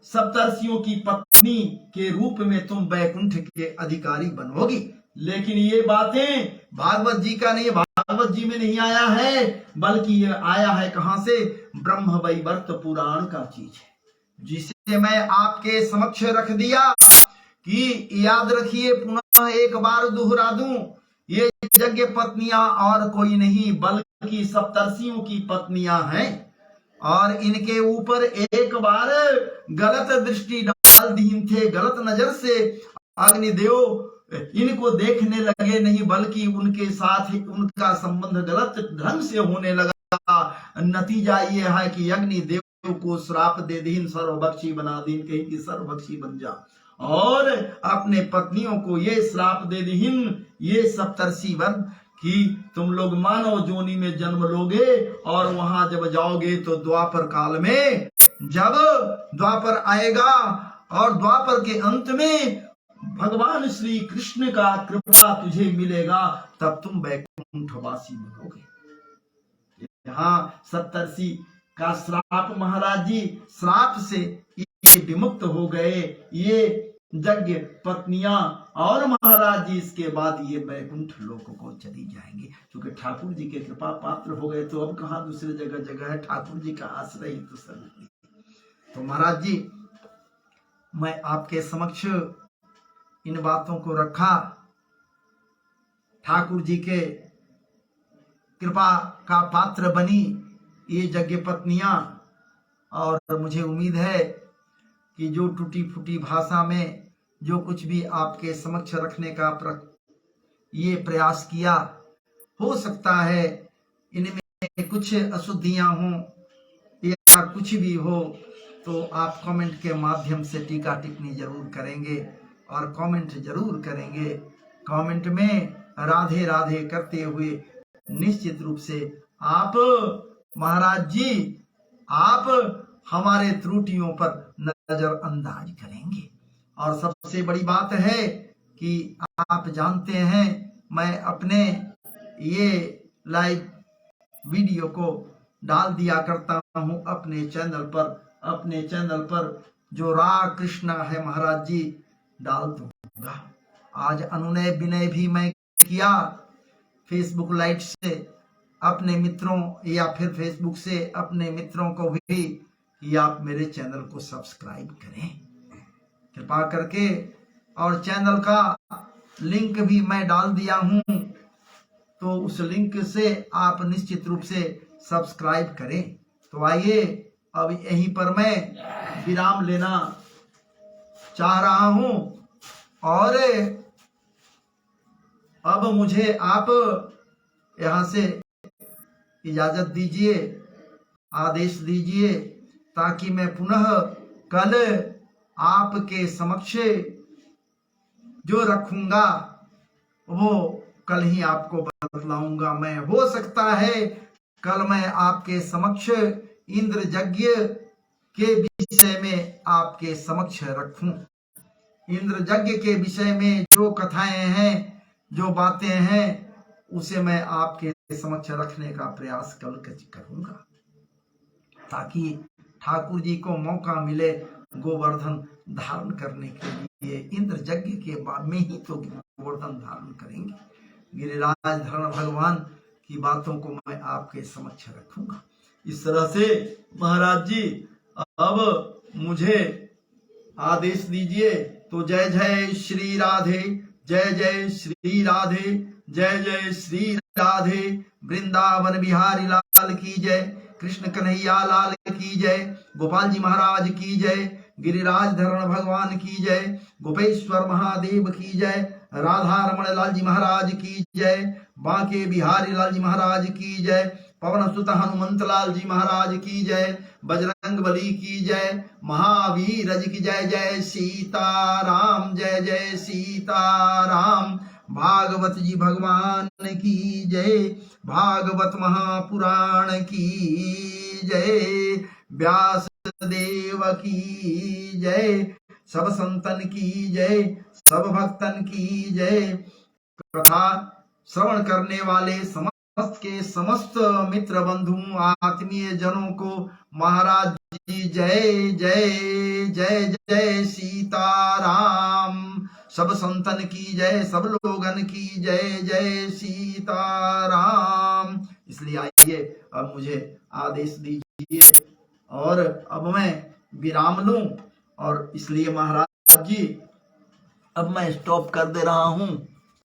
सप्तर्षियों की पत्नी के रूप में तुम वैकुंठ के अधिकारी बनोगी। लेकिन ये बातें भागवत जी का नहीं, भागवत जी में नहीं आया है, बल्कि ये आया है कहां से? ब्रह्म वैवर्त पुराण का चीज है, जिसे मैं आपके समक्ष रख दिया कि याद रखिए, पुनः एक बार दोहरा दूं, ये यज्ञ पत्नियां और कोई नहीं बल्कि सप्तर्षियों की पत्नियां हैं, और इनके ऊपर एक बार गलत दृष्टि डाल दी थे, गलत नजर से अग्निदेव इनको देखने लगे, नहीं बल्कि उनके साथ उनका संबंध गलत ढंग से होने लगा। नतीजा ये है कि अग्निदेव को श्राप दे दीन, सर्वभक्षी बना दीन, कहीं की सर्वभक्षी बन जा, और अपने पत्नियों को ये श्राप दे दीन, ये सप्तर्षि वर्ग कि तुम लोग मानव जोनि में जन्म लोगे, और वहां जब जाओगे तो द्वापर काल में, जब द्वापर आएगा और द्वापर के अंत में भगवान श्री कृष्ण का कृपा तुझे मिलेगा, तब तुम वैकुंठवासी बनोगे। यहाँ सप्तर्षि का श्राप, महाराज जी श्राप से ये विमुक्त हो गए, ये यज्ञ पत्नियां, और महाराज जी इसके बाद ये वैकुंठ लोक को चली जाएंगी, क्योंकि ठाकुर जी के कृपा पात्र हो गए, तो अब कहां दूसरे जगह है, ठाकुर जी का आश्रय ही तो सब। तो महाराज जी, मैं आपके समक्ष इन बातों को रखा, ठाकुर जी के कृपा का पात्र बनी ये यज्ञ पत्नियां, और मुझे उम्मीद है कि जो टूटी फूटी भाषा में जो कुछ भी आपके समक्ष रखने का ये प्रयास किया, हो सकता है इनमें कुछ अशुद्धियां हों या कुछ भी हो, तो आप कमेंट के माध्यम से टीका टिप्पणी जरूर करेंगे, और कमेंट जरूर करेंगे। कमेंट में राधे राधे करते हुए निश्चित रूप से आप महाराज जी, आप हमारे त्रुटियों पर नजरअंदाज करेंगे। और सबसे बड़ी बात है कि आप जानते हैं, मैं अपने ये लाइव वीडियो को डाल दिया करता हूं अपने चैनल पर जो राग कृष्णा है महाराज जी, डाल दूंगा। आज अनुनय विनय भी मैं किया फेसबुक लाइव से अपने मित्रों, या फिर फेसबुक से अपने मित्रों को भी, कि आप मेरे चैनल को सब्सक्राइब करें कृपा करके, और चैनल का लिंक भी मैं डाल दिया हूं, तो उस लिंक से आप निश्चित रूप से सब्सक्राइब करें। तो आइए, अब यहीं पर मैं विराम लेना चाह रहा हूं, और अब मुझे आप यहां से इजाजत दीजिए, आदेश दीजिए, ताकि मैं पुनः कल आपके समक्ष जो रखूंगा वो कल ही आपको बतलाऊंगा। मैं हो सकता है कल मैं आपके समक्ष इंद्र यज्ञ के विषय में आपके समक्ष रखूं। इंद्र यज्ञ के विषय में जो कथाएं हैं, जो बातें हैं, उसे मैं आपके समक्ष रखने का प्रयास कल करूंगा, ताकि ठाकुर जी को मौका मिले गोवर्धन धारण करने के लिए। इंद्र यज्ञ के बाद में ही तो गोवर्धन धारण करेंगे। गिरिराज धरण भगवान की बातों को मैं आपके समक्ष रखूंगा। इस तरह से महाराज जी, अब मुझे आदेश दीजिए। तो जय जय श्री राधे, जय जय श्री राधे, जय जय श्री राधे। वृंदावन बिहारी लाल की जय, कृष्ण कन्हैया लाल की जय, गोपाल जी महाराज की जय, गिरिराज धरण भगवान की जय, गोपेश्वर महादेव की जय, राधा रमण लाल जी महाराज की जय, बांके बिहारी लाल जी महाराज की जय, पवन सुत हनुमंत लाल जी महाराज की जय, बजरंग बली की जय, महावीर जी की जय। जय सीताराम, जय जय सीताराम। भागवत जी भगवान की जय, भागवत महापुराण की जय, व्यास देव की जय, सब संतन की जय, सब भक्तन की जय। कथा श्रवण करने वाले के समस्त मित्र बंधु आत्मीय जनों को महाराज जी जय जय जय जय सीताराम। सब संतन की जय, सब लोगन की जय जय सीताराम। इसलिए आइए अब मुझे आदेश दीजिए और अब मैं विराम लूं। और इसलिए महाराज जी अब मैं स्टॉप कर दे रहा हूं।